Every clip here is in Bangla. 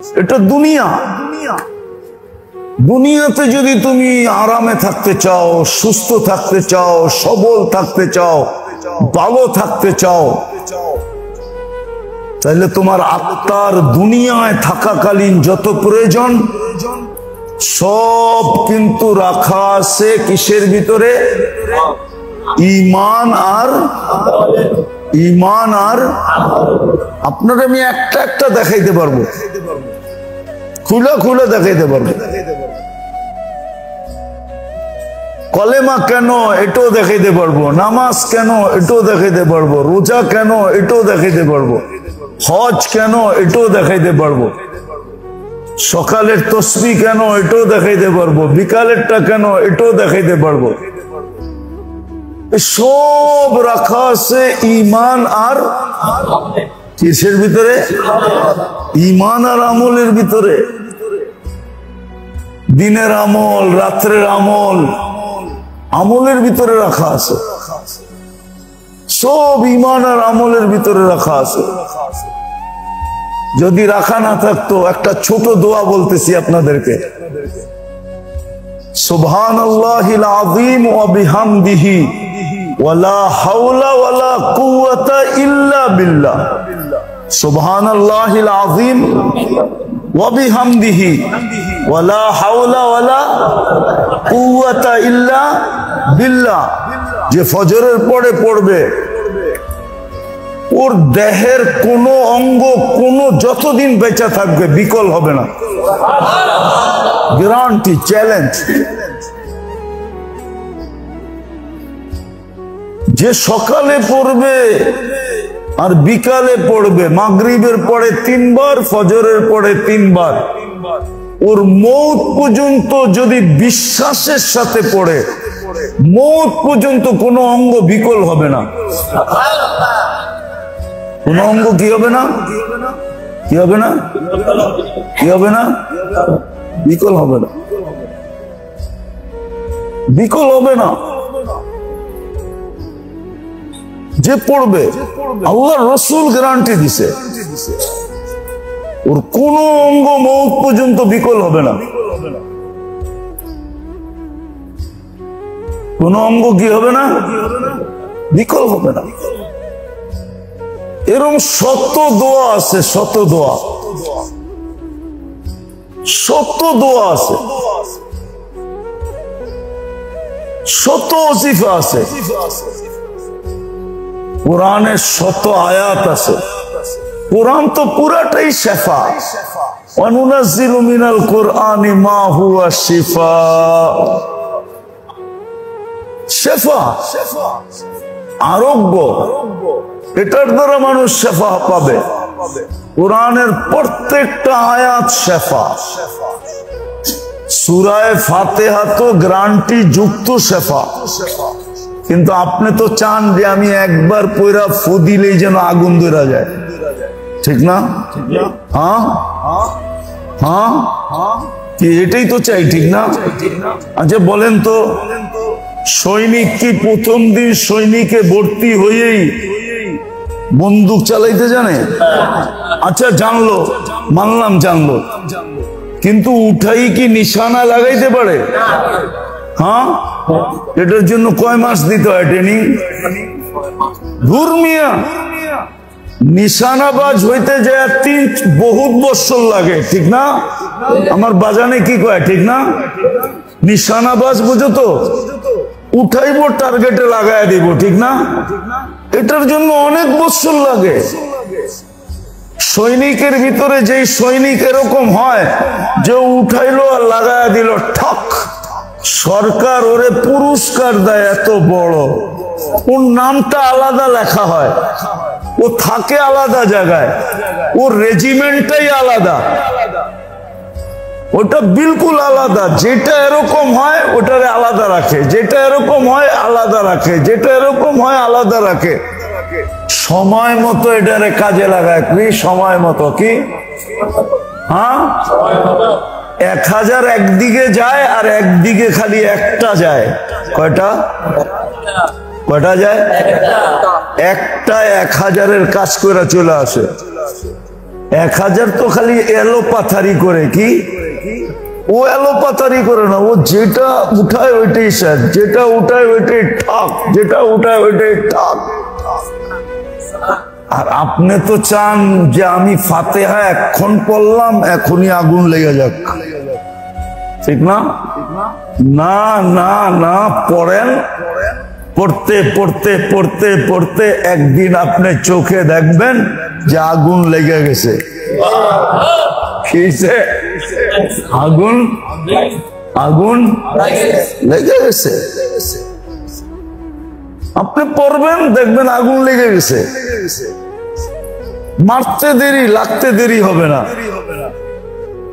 এটা দুনিয়া। দুনিয়াতে যদি তুমি আরামে থাকতে চাও, সুস্থ থাকতে চাও, সবল থাকতে চাও, ভালো থাকতে চাও, তাহলে তোমার আত্মার দুনিয়ায় থাকাকালীন যত প্রয়োজন সব কিন্তু রাখা আছে কিসের ভিতরে? ঈমান আর আপনারা আমি একটা একটা দেখাইতে পারবো, খুলে খুলে দেখাইতে পারবো। কলেমা কেন এটাও দেখাইতে পারবো, নামাজ কেন এটাও দেখাইতে পারবো, রোজা কেন এটাও দেখাইতে পারবো, হজ কেন এটাও দেখাইতে পারবো, সকালের তসবিহ কেন এটাও দেখাইতে পারবো, বিকালেরটা কেন এটাও দেখাইতে পারবো। সব রাখা আছে ঈমান আর কিসের ভিতরে? ঈমান আর আমলের ভিতরে। দিনের আমল, রাত্রের আমল, আমলের ভিতরে রাখা আছে। সব ঈমান আর আমলের ভিতরে রাখা আছে। যদি রাখা না থাকতো, একটা ছোট দোয়া বলতেছি আপনাদেরকে, সুবহানাল্লাহিল আযীম ওয়া বিহামদিহি ওয়ালা হাওলা ওয়ালা কুওয়াতা ইল্লা বিল্লাহ। সুবহানাল্লাহিল আযীম ওয়া বিহামদিহি ওয়ালা হাওলা ওয়ালা কুওয়াতা ইল্লা বিল্লাহ। যে ফজরের পরে পড়বে, ওর দেহের কোন অঙ্গ যতদিন বেঁচে থাকবে বিকল হবে না, গ্যারান্টি, চ্যালেঞ্জ। যে সকালে পড়বে আর বিকালে পড়বে, মাগরিবের পরে 3 বার, ফজরের পরে 3 বার, ওর মৌত পর্যন্ত যদি বিশ্বাসের সাথে পড়ে, মৌত পর্যন্ত কোনো অঙ্গ বিকল হবে না। কোন অঙ্গ কি হবে না? কি হবে না? কি হবে না? বিকল হবে না, বিকল হবে না। যে পড়বে, আল্লাহর রাসূল গ্যারান্টি দিছে, ওর কোন অঙ্গ মৌত পর্যন্ত বিকল হবে না। কোন অঙ্গ কি হবে না? বিকল হবে না। এরকম শত দোয়া আছে, শত দোয়া, শত দোয়া আছে, শত ওজিফা আছে, কোরআনের শত আয়াত আছে। কোরআন তো পুরাটাই শেফা। ওয়ানুনাজ্জিলু মিনাল কুরআনি মা হুয়া শিফা। শেফা, আরোগ্য, এটার দ্বারা মানুষ শেফা পাবে। কোরআনের প্রত্যেকটা আয়াত শেফা। সূরা ফাতিহা তো গ্যারান্টি যুক্ত শেফা। কিন্তু আপনি তো চান যে আমি একবার পয়রা ফু দিলেই যেন আগুন ধরা যায়, ঠিক না? হ্যাঁ হ্যাঁ, এটাই তো চাই, ঠিক না? আচ্ছা বলেন তো, সৈনিক কি প্রথম দিন সৈনিকে ভর্তি হয়েই বন্দুক চালাইতে জানে? আচ্ছা জানলো, মানলাম জানলো, কিন্তু উঠাই কি নিশানা লাগাইতে পারে? হ্যাঁ, এটার জন্য কয় মাস দিতে হয় ট্রেনিং? ধর্মিয়া নিশানাবাজ হইতে যায় বহুত বছর লাগে, ঠিক না? আমার বাজানে কি কয়, ঠিক না? নিশানাবাজ বুঝো তো, উঠাইব টার্গেটে লাগাই দিব, ঠিক না? এটার জন্য অনেক বছর লাগে। সৈনিকের ভিতরে যেই সৈনিক এরকম হয় যে উঠাইলো আর লাগাই দিল ঠক, সরকার ওরে পুরস্কার দেয় এত বড়, ওর নামটা আলাদা লেখা হয়, ও থাকে আলাদা জায়গায়, ওর রেজিমেন্টটাই আলাদা, ওটা বিলকুল আলাদা। যেটা এরকম হয় ওটারে আলাদা রাখে, যেটা এরকম হয় আলাদা রাখে, যেটা এরকম হয় আলাদা রাখে। সময় মতো এটারে কাজে লাগায়, কি সময় মতো? কি হ্যাঁ, 1000 একদিকে যায় আর একদিকে খালি একটা যায়। কয়টা? কয়টা যায়? একটা 1000-এর কাজ করে চলে আসে। 1000 তো খালি এলোপাথারি করে, কি ও এলোপাথারি করে না, ও যেটা উঠায় ওইটাই স্যার, যেটা উঠায় ওইটাই ঠাক, যেটা উঠায় ওইটাই ঠাক। আর আপনি তো চান যে আমি ফাতিহা এখন পড়লাম এখনই আগুন লেগে যাক, ঠিক না? না না না, পড়েন, পড়তে পড়তে পড়তে পড়তে একদিন আপনি চোখে দেখবেন যে আগুন লেগে গেছে। আগুন আগুন লেগে গেছে। আপনি পড়বেন দেখবেন আগুন লেগে গেছে। মারতে দেরি, লাগতে দেরি হবে না,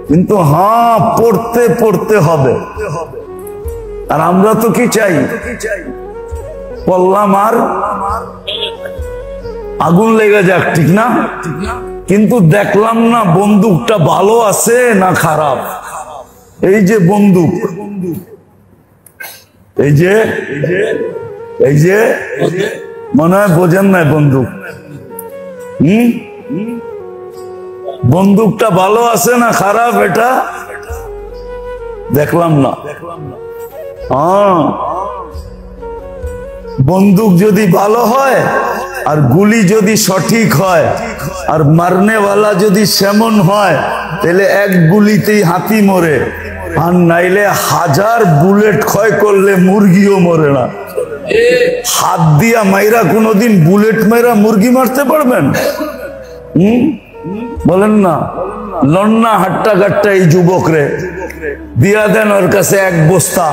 কিন্তু হ্যাঁ পড়তে পড়তে হবে। আর আমরা তো কি চাই, পড়লাম আর আগুন লেগে যাক, ঠিক না? কিন্তু দেখলাম না বন্দুকটা ভালো আছে না খারাপ। এই যে বন্দুক, এই যে এই যে মনে হয় বোঝেন না বন্দুক, বন্দুকটা ভালো আছে না খারাপ এটা দেখলাম না। হ্যাঁ, বন্দুক যদি ভালো হয় আর গুলি যদি সঠিক হয় আর মারনেওয়ালা যদি সেমন হয়, তাহলে এক গুলিতেই হাতি মরে, আর নাইলে 1000 বুলেট ক্ষয় করলে মুরগিও মরে না। হাত দিয়া মাইরা কোনদিন বুলেট মাইরা মুরগি মারতে পারবেন? বলেন না। লন্না হাট্টা গাট্টা এই যুবকরে দিয়া দেন ওর কাছে 1 বস্তা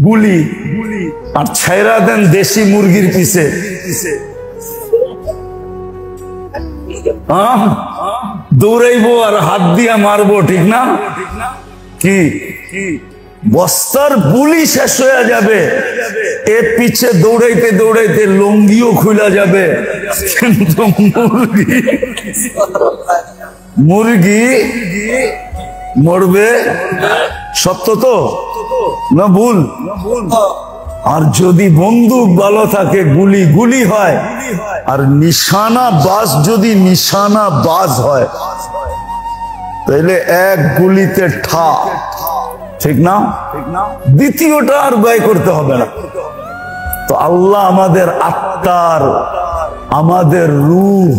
গুলি আর ছাইরা দেন দেশি মুরগির পিছে, দৌড়াইবো আর হাত দিয়া মারবো, ঠিক না? কি বস্তার বুলি শেষ হয়ে যাবে, এর পিছে দৌড়াইতে দৌড়াইতে লঙ্গিও খুলা যাবে, কিন্তু মুরগি মরবে। সত্য তো না ভুল? আর যদি বন্দুক ভালো থাকে, গুলি গুলি হয়, আর নিশানা বাজ যদি নিশানা বাজ হয়, তাহলে এক গুলিতে ঠা, ঠিক না? দ্বিতীয়টা আর ব্যয় করতে হবে না। তো আল্লাহ আমাদের আত্মার, আমাদের রূহ,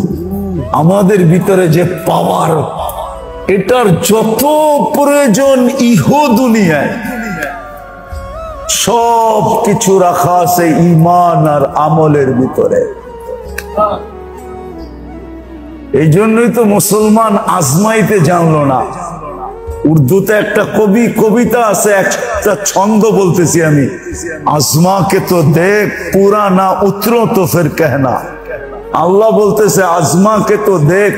আমাদের ভিতরে যে পাওয়ার, এটার যত প্রয়োজন ইহ দুনিয়ায় সব কিছু রাখা আছে ঈমান আর আমলের ভিতরে। এই জন্যই তো মুসলমান আজমাইতে জানলো না। উর্দুতে একটা কবিতা আছে, একটা ছন্দ বলতেছি আমি, আজমাকে তো দেখ পুরা না উতরো তো ফির कहना। আল্লাহ বলতেছে আজমাকে তো দেখ।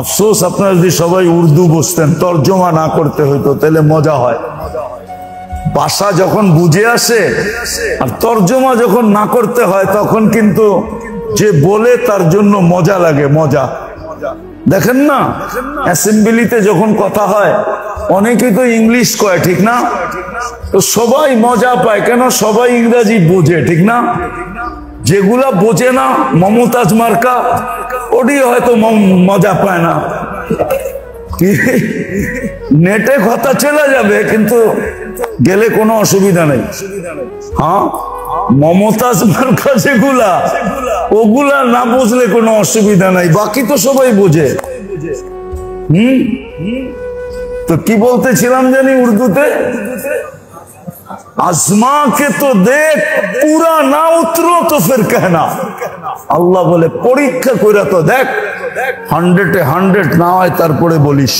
আফসোস আপনারা যদি সবাই উর্দু বুঝতেন, তর্জমা না করতে হইতো, তাহলে মজা হয়। ভাষা যখন বুঝে আসে আর তর্জমা যখন না করতে হয়, তখন কিন্তু যে বলে তার জন্য মজা লাগে, মজা। দেখেন না অ্যাসেম্বলিতে যখন কথা হয়, অনেকেই তো ইংলিশ কয়, ঠিক না? তো সবাই মজা পায়, কেন? সবাই ইংরেজি বোঝে, ঠিক না? যেগুলা বোঝে না, মমতাজ মার্কা, ওটি হয়তো মজা পায় না। নেটে কথা চলে যাবে, কিন্তু গেলে কোনো অসুবিধা নেই। হ্যাঁ, মমতাজ মার্কা যেগুলা, ওগুলা না বুঝলে কোনো অসুবিধা নাই, বাকি তো সবাই বোঝে। তো কি বলতেছিলাম জানি উর্দুতে, আজমাকে তো দেখ পুরা না উতরো তো ফির कहना। আল্লাহ বলে পরীক্ষা কইরা তো দেখ, 100-এ 100 না হয় তারপরে বলিস।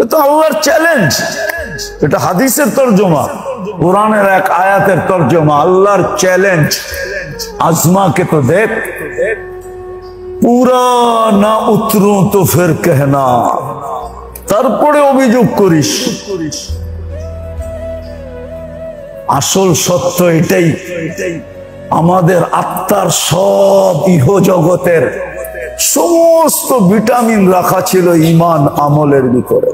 এটা আল্লাহর চ্যালেঞ্জ, এটা হাদিসের তরজমা, কোরআনের এক আয়াতের তরজমা। আল্লাহর চ্যালেঞ্জ, আজমাকে তো দেখ পুরা না উতরো তো ফির कहना, তারপরে অভিযোগ করিস। আসল সত্য এটাই, আমাদের আত্মার সব ইহ জগতের সমস্ত ভিটামিন রাখা ছিল ঈমান আমলের ভিতরে।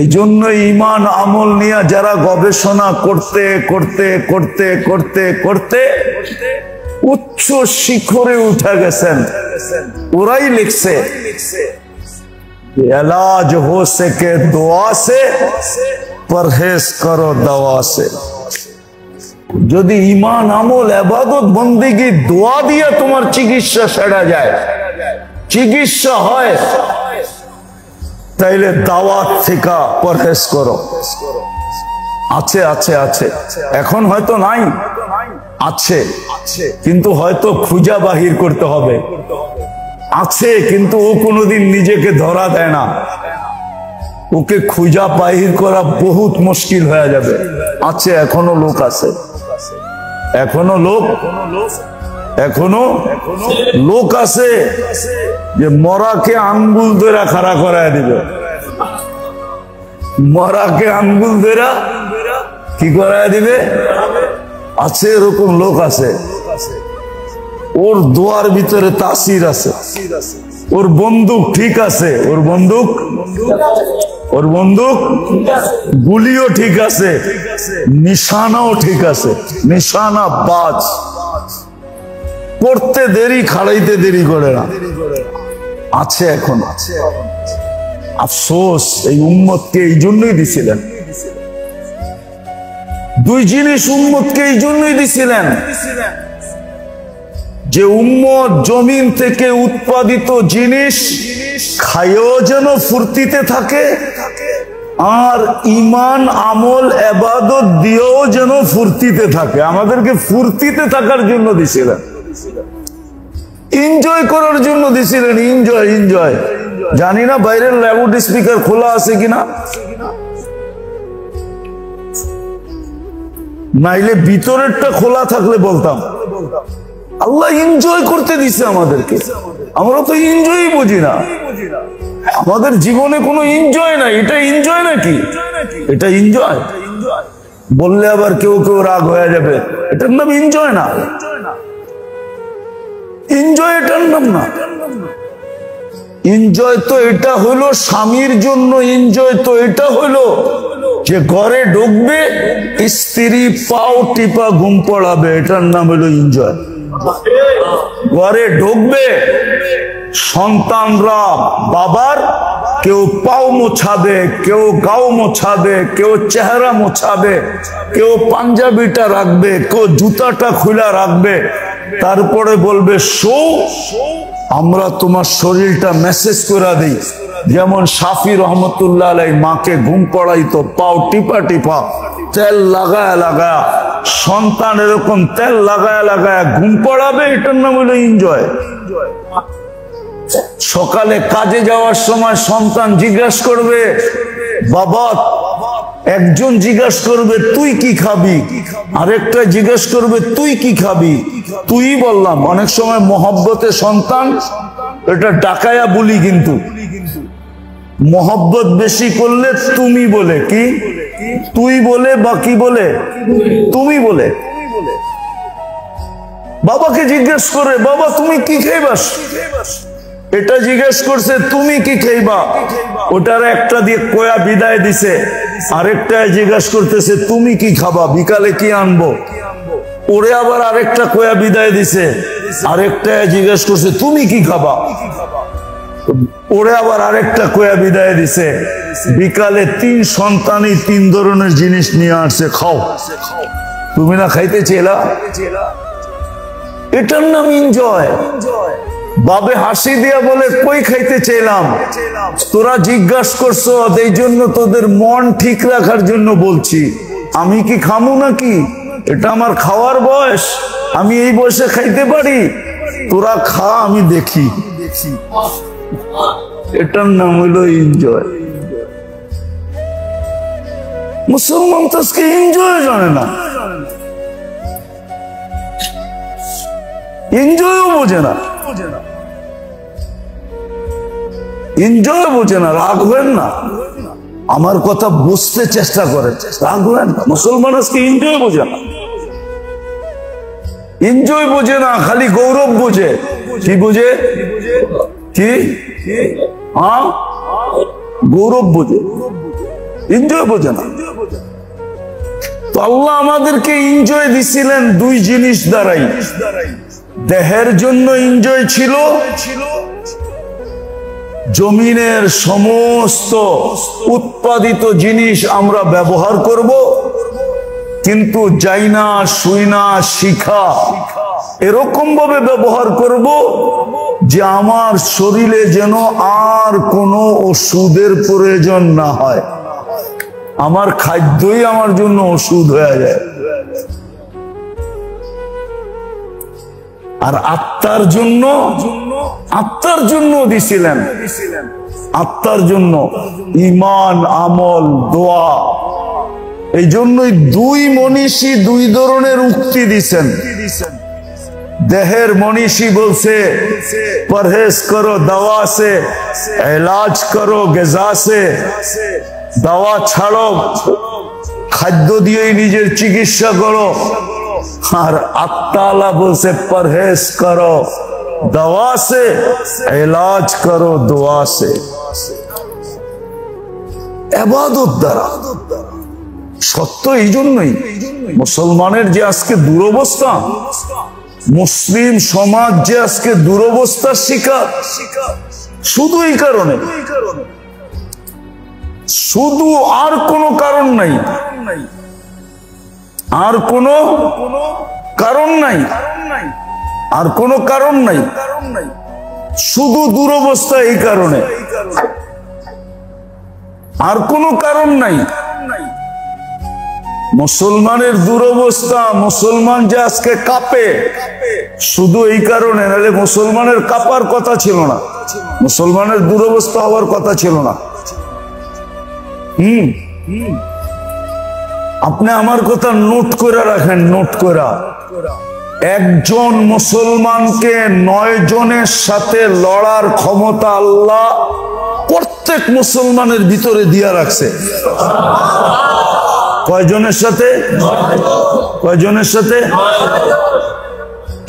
এই জন্য ঈমান আমল নিয়ে যারা গবেষণা করতে করতে করতে করতে করতে উচ্চ শিখরে উঠে গেছেন, ওরাই লিখছে इलाज हो सके दुआ से, परहेज करो दवा से। যদি ইমান আমল ইবাদত বন্দেগী দোয়া দিয়ে তোমার চিকিৎসা সেরা যায়, চিকিৎসা হয়, তাইলে দাওয়াত থেকে পরহেজ করো। আছে আছে আছে, এখন হয়তো নাই, আছে কিন্তু হয়তো খুঁজা বাহির করতে হবে। আছে কিন্তু ও কোনোদিন নিজেকে ধরা দেয় না, ওকে খুঁজা বাহির করা বহুত মুশকিল হয়ে যাবে। আছে, এখনো লোক আছে, এখনো লোক আছে যে মরাকে আঙ্গুল ধরে খাড়া করায় দিবে, মরাকে আঙ্গুল ধরে কি করায় দিবে। আছে, এরকম লোক আছে। ওর দোয়ার ভিতরে তাসির আছে, ওর বন্দুক ঠিক আছে, ওর বন্দুক গুলিও ঠিক আছে, নিশানাও ঠিক আছে, নিশানা বাজ, করতে দেরি খাড়াইতে দেরি করে না। আছে, এখন আছে। আফসোস, এই উম্মতকে এই জন্যই দিছিলেন, দুই জিনিস উম্মতকে এই জন্যই দিছিলেন, যে উম্মত জমিন থেকে উৎপাদিত জিনিস খায়ও যেন ফুর্তিতে থাকে, আর ইমান আমল ইবাদত দিয়েও যেন ফুর্তিতে থাকে। আমাদেরকে ফুর্তিতে থাকার জন্য দিছিলেন, এনজয় করার জন্য দিছিলেন। এনজয়। জানি না বাইরের লাউড স্পিকার খোলা আছে কিনা, নাইলে ভিতরেরটা খোলা থাকলে বলতাম। আল্লাহ এনজয় করতে দিছে আমাদেরকে, আমরা তো এনজয় বুঝি না। আমাদের জীবনে কোনো এনজয় নাই। এটা এনজয় নাকি? এটা এনজয় বললে আবার কেউ রাগ হয়ে যাবে। এটার নাম এনজয় না, এনজয় এটার নাম না। এনজয় তো এটা হলো স্বামীর জন্য, এনজয় তো এটা হলো যে ঘরে ঢুকবে, স্ত্রী পাও টিপা ঘুম পড়াবে, এটার নাম হলো এনজয়। ঘরে ঢুকবে, সন্তানরা বাবার কেউ পাও মোছাবে, কেউ গাও মোছাবে, কেউ চেহারা মোছাবে, কেউ পাঞ্জাবিটা রাখবে, কেউ জুতাটা খোলা রাখবে, তারপরে বলবে শো, আমরা তোমার শরীরটা মেসেজ করে দিই। যেমন শাফি রহমতুল্লাহ আলাই মাকে ঘুম পড়াইতো, পাও টিপা টিপা তেল লাগায় লাগায়, সন্তান এরকম তেল লাগায় লাগায় ঘুম পড়াবে, এটার নাম হলো এনজয়। সকালে কাজে যাওয়ার সময় সন্তান জিজ্ঞাসা করবে বাবা, একজন জিজ্ঞাসা করবে তুই কি খাবি, আরেকটা জিজ্ঞাসা করবে তুই কি খাবি, তুই বললাম। অনেক সময় মহব্বতে সন্তান এটা ডাকায়া বলি, কিন্তু মহব্বত বেশি করলে তুমি বলে, কি তুই বলে বা কি বলে, তুমি বলে। বাবাকে জিজ্ঞেস করে বাবা তুমি কি খাইবাস, এটা জিজ্ঞেস করছে তুমি কি খাইবা, ওটার একটা দিয়ে কোয়া বিদায় দিছে, আরেকটা জিজ্ঞেস করতেছে তুমি কি খাবা, বিকালে কি আনবো, ওরে আবার আরেকটা কোয়া বিদায় দিছে, আরেকটা জিজ্ঞেস করছে তুমি কি খাবা, ওরে আবার আরেকটা কোয়া বিদায় দিছে। বিকালে তিন সন্তানই তিন ধরনের জিনিস নিয়ে আসছে, খাও। তুমি না খাইতে চেলা, এটার নাম এনজয়। বাবে হাসি দিয়া বলে কই খাইতে চাইলাম, তোরা জিজ্ঞাসা করছো এই জন্য তোদের মন ঠিক রাখার জন্য বলছি। আমি কি খামু নাকি? এটা আমার খাওয়ার বয়স, আমি এই বয়সে খাইতে পারি, তোরা খা আমি দেখি। এটার নাম হলো এনজয়। মুসলমান তো আজকে এনজয় জানে না, এনজয়ও বোঝে না, এনজয় বোঝে না। রাগ হবেন না, আমার কথা বুঝতে চেষ্টা করেন, রাগ হবেন না। মুসলমান আজকে এনজয় বোঝে না, এনজয় বোঝে না, খালি গৌরব বোঝে। কি বোঝে? কি? হ্যাঁ, গৌরব বোঝে, এনজয় বোঝে না। তো আল্লাহ আমাদেরকে এনজয় দিছিলেন দুই জিনিস দ্বারাই। দেহের জন্য এনজয় ছিল, জমিনের সমস্ত উৎপাদিত জিনিস আমরা ব্যবহার করব, কিন্তু যাই না শুই না শিখা এরকম ভাবে ব্যবহার করব যে আমার শরীরে যেন আর কোনো ওষুধের প্রয়োজন না হয়, আমার খাদ্যই আমার জন্য ওষুধ হয়ে যায়। আর আত্মার জন্য দিছিলেন, আত্মার জন্য ঈমান, আমল, দোয়া। এই জন্যই দুই মনীষী দুই ধরনের উক্তি দিছেন। দেহের মনীষী বলছে পরহেজ করো দাওয়া সে, ইলাজ করো গজা সে, দাওয়া ছাড়ো, খাদ্য দিয়েই নিজের চিকিৎসা করো। আর আত্মালা বলছে পরহেজ করো দাওয়া সে, ইলাজ করো দোয়া সে। ইবাদত দ্বারা। সত্য এই জন্যই মুসলমানের যে আজকে দুরবস্থা, মুসলিম সমাজ যে আজকে দুরবস্থার শিকার, শুধু এই কারণে, শুধু আর কোনো কারণ নাই, আর কোনো কারণ নাই, আর কোনো কারণ নাই, শুধু দুরবস্থা এই কারণে, আর কোনো কারণ নাই। মুসলমানের দুরবস্থা, মুসলমান যে আজকে কাঁপে, শুধু এই কারণে, নাহলে মুসলমানের কাঁপার কথা ছিল না, মুসলমানের দুরবস্থা হওয়ার কথা ছিল না। আপনি আমার কথা নোট করে রাখেন, নোট করা। একজন মুসলমানকে 9 জনের সাথে লড়ার ক্ষমতা আল্লাহ প্রত্যেক মুসলমানের ভিতরে দিয়া রাখছে। কয়জনের সাথে? কয়জনের সাথে?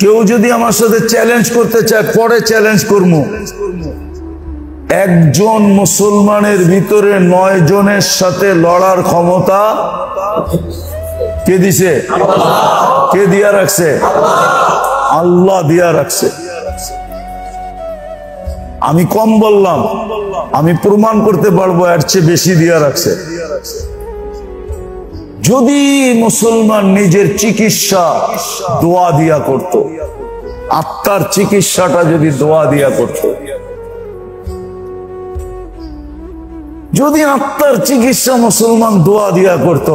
কেউ যদি আমার সাথে চ্যালেঞ্জ করতে চায়, পরে চ্যালেঞ্জ করবো। একজন মুসলমানের ভিতরে 9 জনের সাথে লড়ার ক্ষমতা কে দিছে? কে দিয়া রাখছে? আল্লাহ দিয়া রাখছে। আমি কম বললাম, আমি প্রমাণ করতে পারবো এর চেয়ে বেশি দিয়া রাখছে। যদি মুসলমান নিজের চিকিৎসা দোয়া দিয়া করত, আত্মার চিকিৎসাটা যদি দোয়া দিয়া করত, যদি আত্মার চিকিৎসা মুসলমান দোয়া দিয়া করত,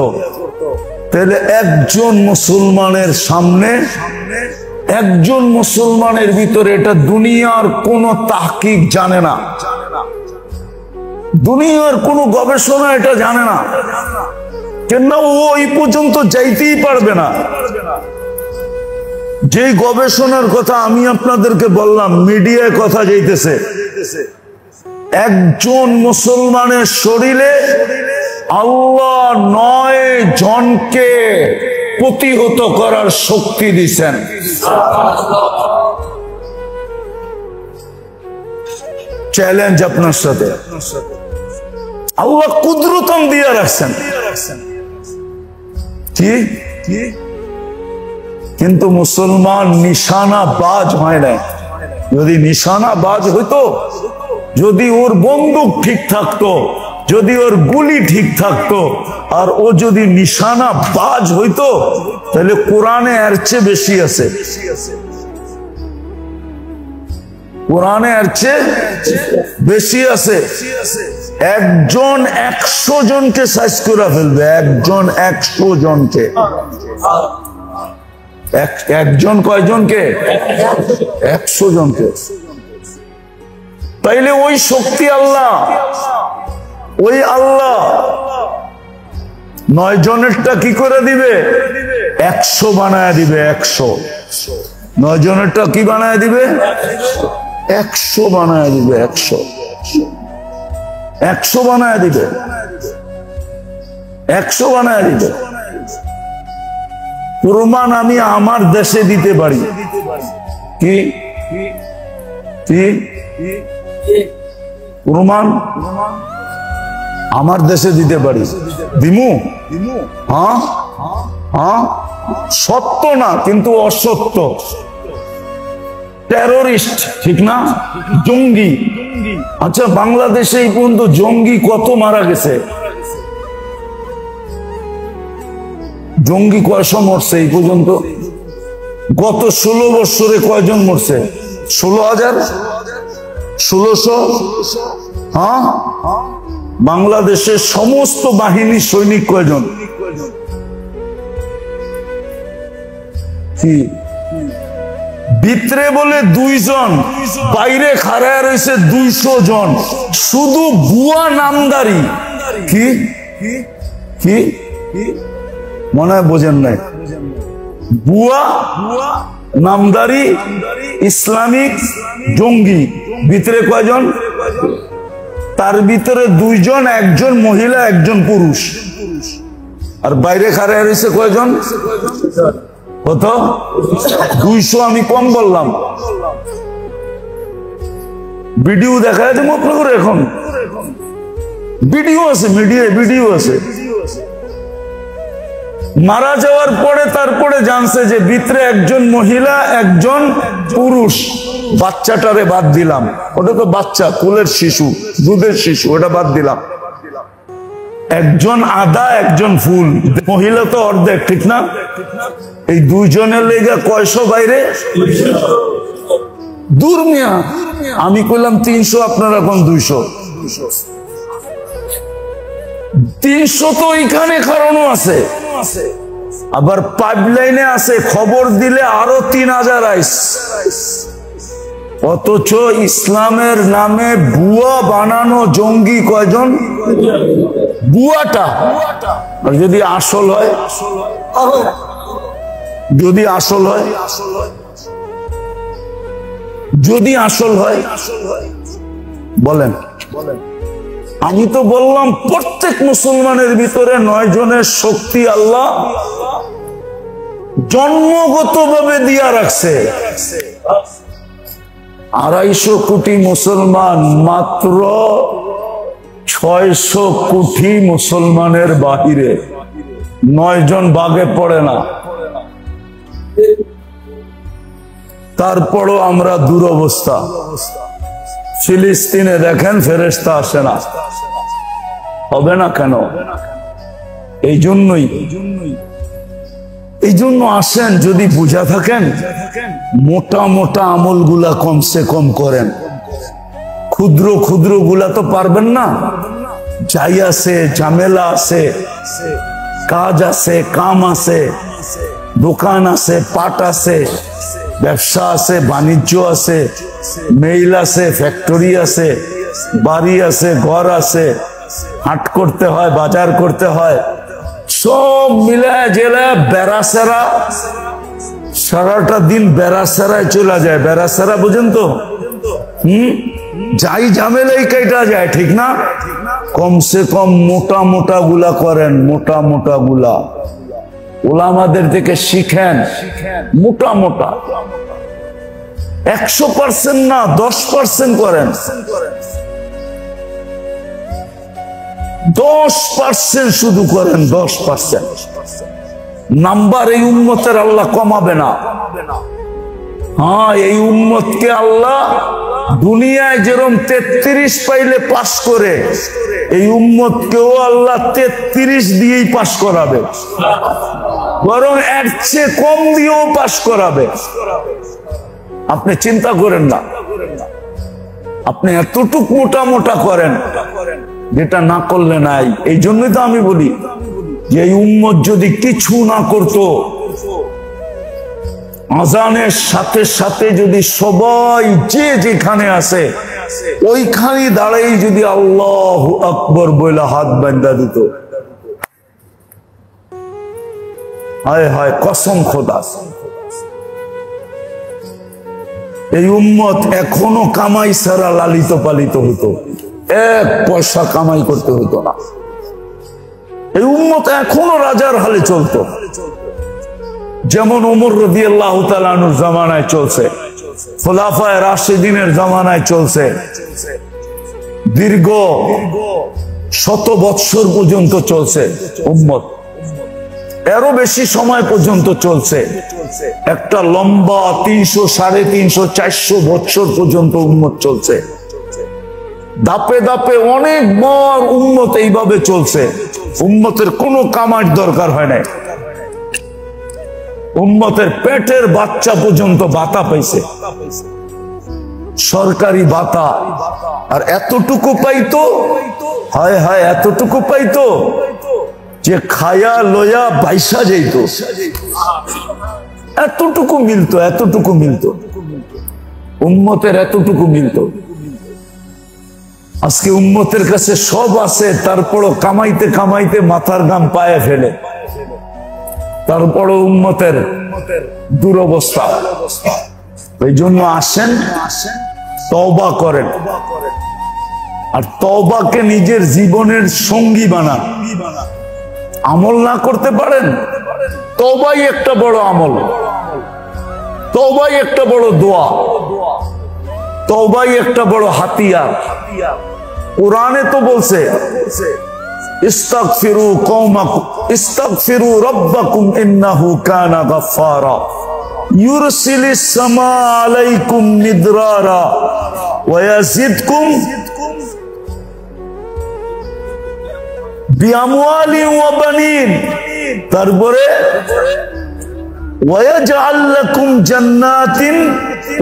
তাহলে একজন মুসলমানের সামনে, একজন মুসলমানের ভিতরে, এটা দুনিয়ার কোন তাহকিক জানে না, দুনিয়ার কোন গবেষণা এটা জানে না, কেন ও এই পর্যন্ত যাইতেই পারবে না। যে গবেষণার কথা আমি আপনাদেরকে বললাম, মিডিয়ায় কথা যাইতেছে, একজন মুসলমানের শরীরে আল্লাহ 9 জনকে প্রতিহত করার শক্তি দিচ্ছেন। চ্যালেঞ্জ আপনার সাথে, আল্লাহ কুদরতন দিয়ে রাখছেন। কি? কিন্তু মুসলমান নিশানা বাজ হয় না। যদি নিশানা বাজ হইতো, যদি ওর বন্দুক ঠিক থাকতো, যদি ওর গুলি ঠিক থাকতো, আর ও যদি নিশানা বাজ হইতো, তাহলে কোরআনে এর চেয়ে বেশি আছে, কোরআনে এর চেয়ে বেশি আছে। একজন 100 জনকে সাইজ করে ফেলবে, একজন 100 জনকে। একজন কয়জনকে? 100 জনকে। তাইলে ওই শক্তি আল্লাহ, ওই আল্লাহ 9 জনেরটা কি করে দিবে? 100 বানায় দিবে। 100 9 জনেরটা কি বানায় দিবে? 100 বানায় দিবে। 100 বানায় দিবে। 100 বানায় দিবে। প্রমাণ আমি আমার দেশে দিতে পারি। কি কি প্রমাণ আমার দেশে দিতে পারি? দিমু? হ্যাঁ হ্যাঁ, সত্য না কিন্তু অসত্য। টেরোরিস্ট, ঠিক না? জঙ্গি। আচ্ছা, বাংলাদেশে এই পর্যন্ত জঙ্গি কত মারা গেছে? জঙ্গি কয়শো মরছে এই পর্যন্ত? গত 16 বছরে কয়জন মরছে? 16,000, 1600। হ্যাঁ, বাংলাদেশের সমস্ত বাহিনীর সৈনিক কয়জন? কি ভিতরে বলে 2 জন, বাইরে খাড়ায় রয়েছে 200 জন, শুধু বুয়া নামদারি। কি কি মনে হয় বোঝেন নাই? বুয়া নামদারি ইসলামিক জঙ্গি। ভিতরে কয়জন? তার ভিতরে 2 জন, একজন মহিলা একজন পুরুষ। আর বাইরে খাড়ায় রয়েছে কয়জন? কত? 200। আমি কম বললাম? ভিডিও দেখা যাবে আপনাদের, এখন ভিডিও আছে, মিডিয়ায় ভিডিও আছে। মারা যাওয়ার পরে তারপরে জানছে যে ভিতরে একজন মহিলা একজন পুরুষ। বাচ্চাটারে বাদ দিলাম, ওটা তো বাচ্চা, কোলের শিশু, দুধের শিশু, ওটা বাদ দিলাম। একজন আদা একজন ফুল, মহিলা তো অর্ধেক, ঠিক না? এই 2 জনের লেগে কয়শো বাইরে? দূর মিয়া, আমি কইলাম 300, আপনারা কোন 200? 300 তো এইখানে কারণও আছে, আবার পাইপলাইনে আছে, খবর দিলে আরো 3000 আইস। অথচ ইসলামের নামে বুয়া বানানো জঙ্গি কয়জন? বুয়াটা। আর যদি আসল হয়, যদি আসল হয়, যদি আসল হয় বলেন। আমি তো বললাম প্রত্যেক মুসলমানের ভিতরে 9 জনের শক্তি আল্লাহ জন্মগতভাবে দিয়া রাখছে। 250 কোটি মুসলমান, মাত্র 600 কোটি মুসলমানের বাহিরে 9 জন বাগে পড়ে না। তারপরও আমরা দুরবস্থা। ফিলিস্তিনে দেখেন ফেরেশতা আসে না, হবে না কেন? এই জন্য আসেন। যদি বুঝা থাকেন, মোটা মোটা আমলগুলা কমসে কম করেন, ক্ষুদ্র ক্ষুদ্র গুলা তো পারবেন না। যাই আছে, ঝামেলা আছে, কাজ আছে, কাম আছে, দোকান আছে, পাট আছে, ব্যবসা আছে, বাণিজ্য আছে, মেইল আছে, ফ্যাক্টরি আছে, বাড়ি আছে, ঘর আছে, হাট করতে হয়, বাজার করতে হয়, সব মিলায় জেলায় বেড়াসেরা, সারাটা দিন বেড়াসেরায় চলে যায়। বেড়াসেরা বুঝেন তো? যাই ঝামেলাই কেটে যায়, ঠিক না? কমসে কম মোটা মোটা গুলা করেন, মোটা মোটা গুলা ওলামাদের থেকে শিখেন। মোটা মোটা 100% না, 10% করেন। 10% শুধু করেন, 10% নাম্বার এই উম্মতের আল্লাহ কমাবে না। হ্যাঁ, এই উম্মতকে আল্লাহ দুনিয়ায় যেরকম 33 পাইলে পাস করে, এই উম্মতকেও আল্লাহ 33 দিয়েই পাস করাবে, বরং এর চেয়ে কম দিয়েও পাস করাবে। আপনি চিন্তা করেন না, আপনি এতটুক মোটা মোটা করেন যেটা না করলে নাই। এই জন্যই তো আমি বলি যে এই উম্মত যদি কিছু না করতো, আজানের সাথে সাথে যদি সবাই যে যেখানে আছে ওইখানে দাঁড়াই যদি আল্লাহু আকবার বলে হাত বাঁধা দিত, হায় হায়, কসম খোদা, এই উম্মত এখনো কামাই ছাড়া লালিত পালিত হতো, 1 পয়সা কামাই করতে হতো না। এই উম্মত এখনো রাজার হালে চলতো, যেমন ওমর রাদিয়াল্লাহু তাআলা আনহুর জামানায় চলছে, খোলাফায়ে রাশিদিনের জামানায় চলছে, দীর্ঘ 100 বৎসর পর্যন্ত চলছে উম্মত। এরও বেশি সময় পর্যন্ত চলছে। একটা লম্বা 300, 350, 400 বছর পর্যন্ত উম্মত চলছে। ধাপে ধাপে অনেক বড় উম্মত এইভাবে চলছে। উম্মতের কোনো কামার দরকার হয় নাই। উম্মতের পেটের বাচ্চা পর্যন্ত ভাতা পাইছে, সরকারি ভাতা। আর এতটুকু পাইতো, হায় হায়, এতটুকু পাইতো যে খায়া লয়া বাইসা যাইত। এতটুকু মিলতো, এতটুকু মিলতো, উম্মতের এতটুকু মিলতো। আজকে উম্মতের কাছে সব আছে, তারপরও কামাইতে কামাইতে মাথার ঘাম পায়ে ফেলে, তারপরও উম্মতের দুরবস্থা। এই জন্য আসেন, তওবা করেন, আর তওবাকে নিজের জীবনের সঙ্গী বানান। আমল না করতে পারেন, তওবাই একটা বড় আমল, তওবাই একটা বড় দোয়া, তওবাই একটা বড় হাতিয়ার। কোরআনে তো বলছে ইস্তাগফিরু কওমাকুম ইস্তাগফিরু রাব্বাকুম ইন্নাহু কানা গাফফারা ইউরসিলিস সামা আলাইকুম মিদরারা ওয়া ইয়াজিদকুম বিআমওয়ালিন ওয়া বানিন। তারপরে ওয়া ইয়াজআল লাকুম জান্নাতিন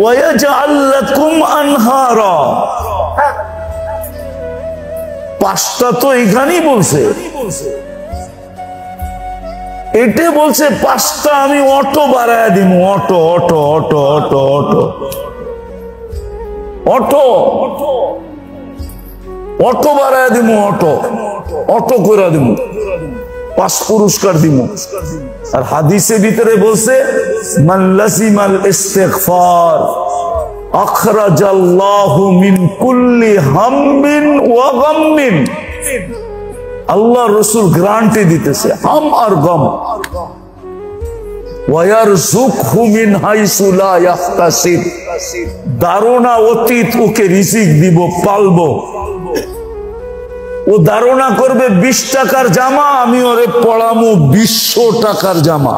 ওয়া ইয়াজআল লাকুম আনহারা। পাঁচটা তো এখানেই বলছে, এটা বলছে পাঁচটা আমি অটো বাড়ায় দিব, auto auto auto auto auto auto auto বাড়ায় দিব, অটো অটো করে দিব, 5 পুরস্কার দিব। আর হাদিসের ভিতরে বলছে মান লাজিমাল ইস্তিগফার আখরাজাল্লাহু মিন কুল্লি হাম্মিন ওয়া গাম্মিন। আল্লাহ রাসূল গ্যারান্টি দিতেছে হাম আর গম। ওয়া ইয়ারযুকহু মিন হাইসু লা ইয়াহতাসিব, ধারণা অতীত ওকে রিজিক দিব, পালবো। ও ধারণা করবে 20 টাকার জামা, আমি ওরে পড়ামু 200 টাকার জামা।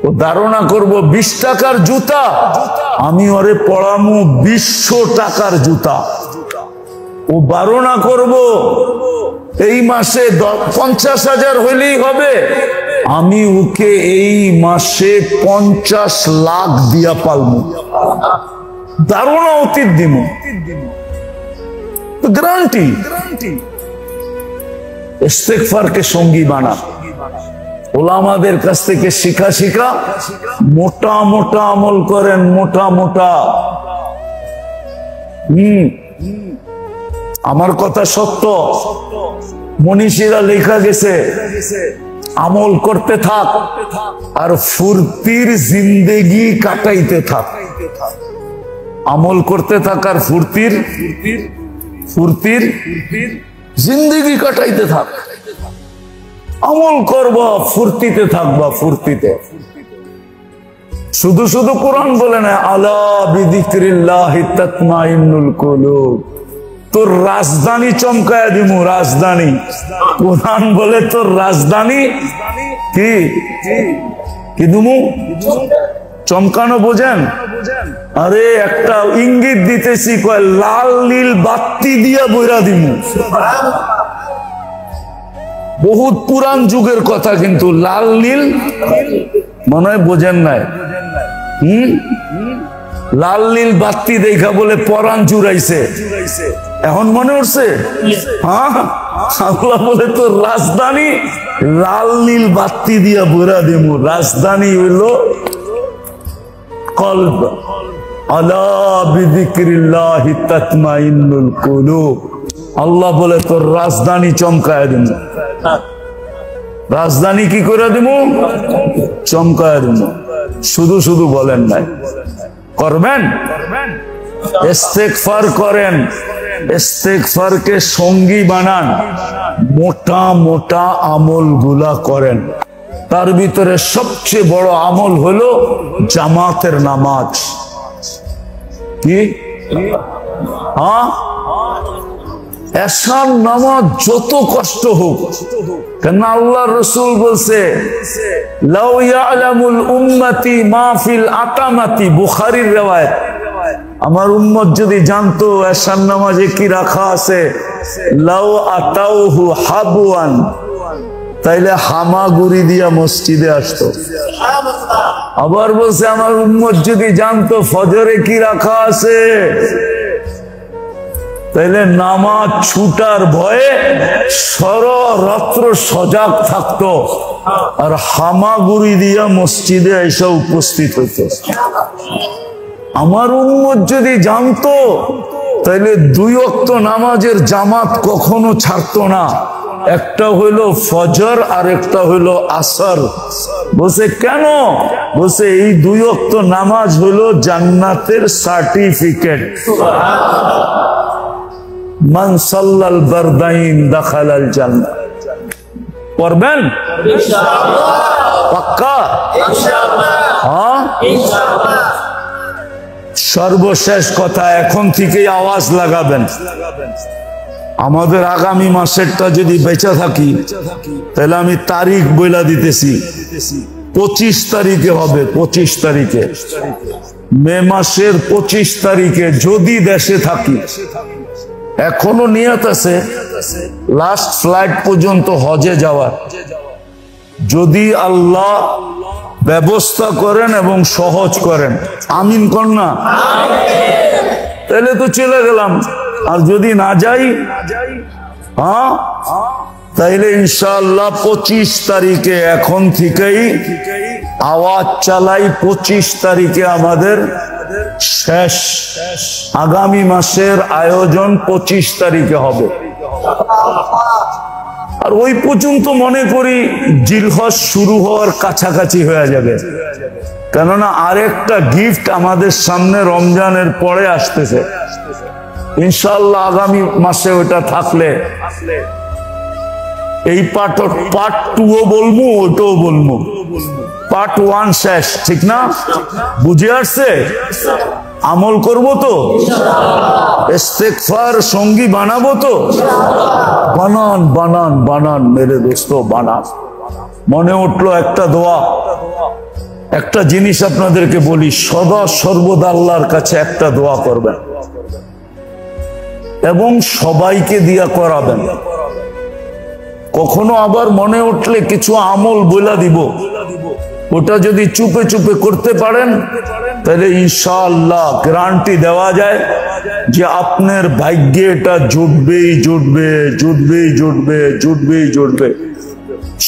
ও ধারণা করব 20 টাকার জুতা, আমি ওরে পড়ামু 200 টাকার জুতা। ও ধারণা করব এই মাসে 50,000 হইলেই হবে, আমি ওকে এই মাসে 50 লাখ দিয়া পালবো। ধারণা অতীত দিব, গ্যারান্টি। ইস্তিগফারকে সঙ্গী বানা। ওলামাদের কাছ থেকে শিখা শিখা মোটা মোটা আমল করেন, মোটা মোটা। আমার কথা সত্য, মনীষীরা লেখা গেছে আমল করতে থাক আর ফুর্তির জিন্দেগি কাটাইতে থাক। আমল করতে থাক আর ফুর্তির জিন্দেগি কাটাইতে থাক। আমল করবা, ফুর্তিতে থাকবা, ফুর্তিতে। শুধু শুধু কোরআন বলে না আলা বিযিকরিল্লাহি তাতমাইন্নুল কুলুব। তোর রাজধানী চমকায়া দিমু, রাজধানী। কোরআন বলে তোর রাজধানী কি কি দিমু? চমকানো বোঝেন? আরে একটা ইঙ্গিত দিতেছি, কয় লাল নীল বাতি দিয়া বইরা দিমু। বহুত পুরান যুগের কথা, কিন্তু লাল নীল মনে হয় বোঝেন নাই। লাল নীল বাতি দেখা বলে পরাণ জুড়াইছে, এখন মনে উঠছে? হ্যাঁ, আল্লাহ বলে তোর রাজধানী লাল নীল বাতি দিয়া বইরা দিমু। রাজধানী হইল কলব। আলা বিযিকরিল্লাহি তাতমাইন্নুল কুলুব। আল্লাহ বলে তোর রাজধানী চমকায় দিব। রাজধানী কি করে দিব? চমকায় দিব। শুধু শুধু বলেন নাই, করবেন। ইস্তিগফার করেন, ইস্তিগফারকে সঙ্গী বানান, মোটা মোটা আমল গুলা করেন। তার ভিতরে সবচেয়ে বড় আমল হলো জামাতের নামাজ। কি? হ্যাঁ, এশার নামাজ যত কষ্ট হোক, কেন আল্লাহ রসুল বলছে লাউ ইয়ালামুল উম্মতি মা ফিল আতামাতি, বুখারীর riwayat, আমার উম্মত যদি জানতো এশার নামাজে কি রাখা আছে, লাউ আতাউহু হাবওয়ান, তাইলে হামাগুড়ি দিয়া মসজিদে আসতো। আবার বলছে আমার উম্মত যদি জানতো ফজরে কি রাখা আছে, তাইলে নামাজ ছুটার ভয়ে সররাত্র সজাগ থাকতো আর হামাগুড়ি দিয়া মসজিদে এসে উপস্থিত হইতো। আমার উম্মত যদি জানতো তাইলে 2 ওয়াক্ত নামাজের জামাত কখনো ছাড়তো না, একটা হইলো ফজর আর একটা হইলো আসর। বলছে কেন? বলছে এই 2 ওয়াক্ত নামাজ হইলো জান্নাতের সার্টিফিকেট। মান সাল্লাল বারদাইন দাখালাল জান্নাহ। পড়বেন ইনশাআল্লাহ? পাক্কা ইনশাআল্লাহ? হ্যাঁ ইনশাআল্লাহ। সর্বশেষ কথা, এখন থেকেই আওয়াজ লাগাবেন। আমাদের আগামী মাসেরটা যদি বেঁচে থাকি তাহলে আমি তারিখ বইলা দিতেছি, 25 তারিখে হবে। 25 তারিখে, মে মাসের 25 তারিখে যদি দেশে থাকি, এখনো নিয়ত আছে লাস্ট ফ্লাইট পর্যন্ত হজে যাওয়ার। যদি আল্লাহ ব্যবস্থা করেন এবং সহজ করেন, আমিন কর না? তাহলে তো চলে গেলাম। আর যদি না যাই, হ্যাঁ, তাইলে ইনশাআল্লাহ 25 তারিখে এখন থেকেই আওয়াজ চালাই। 25 তারিখে আমাদের শেষ। আগামী মাসের আয়োজন 25 তারিখে হবে। আর ওই পর্যন্ত মনে করি জিলহজ শুরু হওয়ার কাছাকাছি হয়ে যাবে, কেননা আরেকটা গিফট আমাদের সামনে রমজানের পরে আসতেছে। ইনশাআল্লাহ আগামী মাসে ওটা থাকলে এই পার্ট 2ও বলবো, ওটাও বলবো। পার্ট 1 শেষ, ঠিক না? বুঝে আসছে? আমল করব তো, ইস্তেগফার সঙ্গী বানাবো তো। বানান বানান বানান মেরে দোস্ত, বানান। মনে উঠলো একটা দোয়া, একটা জিনিস আপনাদেরকে বলি, সদা সর্বদা আল্লাহর কাছে একটা দোয়া করবেন এবং সবাইকে দিয়া করাবেন। কখনো আবার মনে উঠলে কিছু আমল বইলা দিব, ওটা যদি চুপে চুপে করতে পারেন তাহলে ইনশাআল্লাহ গ্যারান্টি দেওয়া যায় যে আপনার ভাগ্যে এটা জুটবেই জুটবে, জুটবেই জুটবে, জুটবেই জুটবে।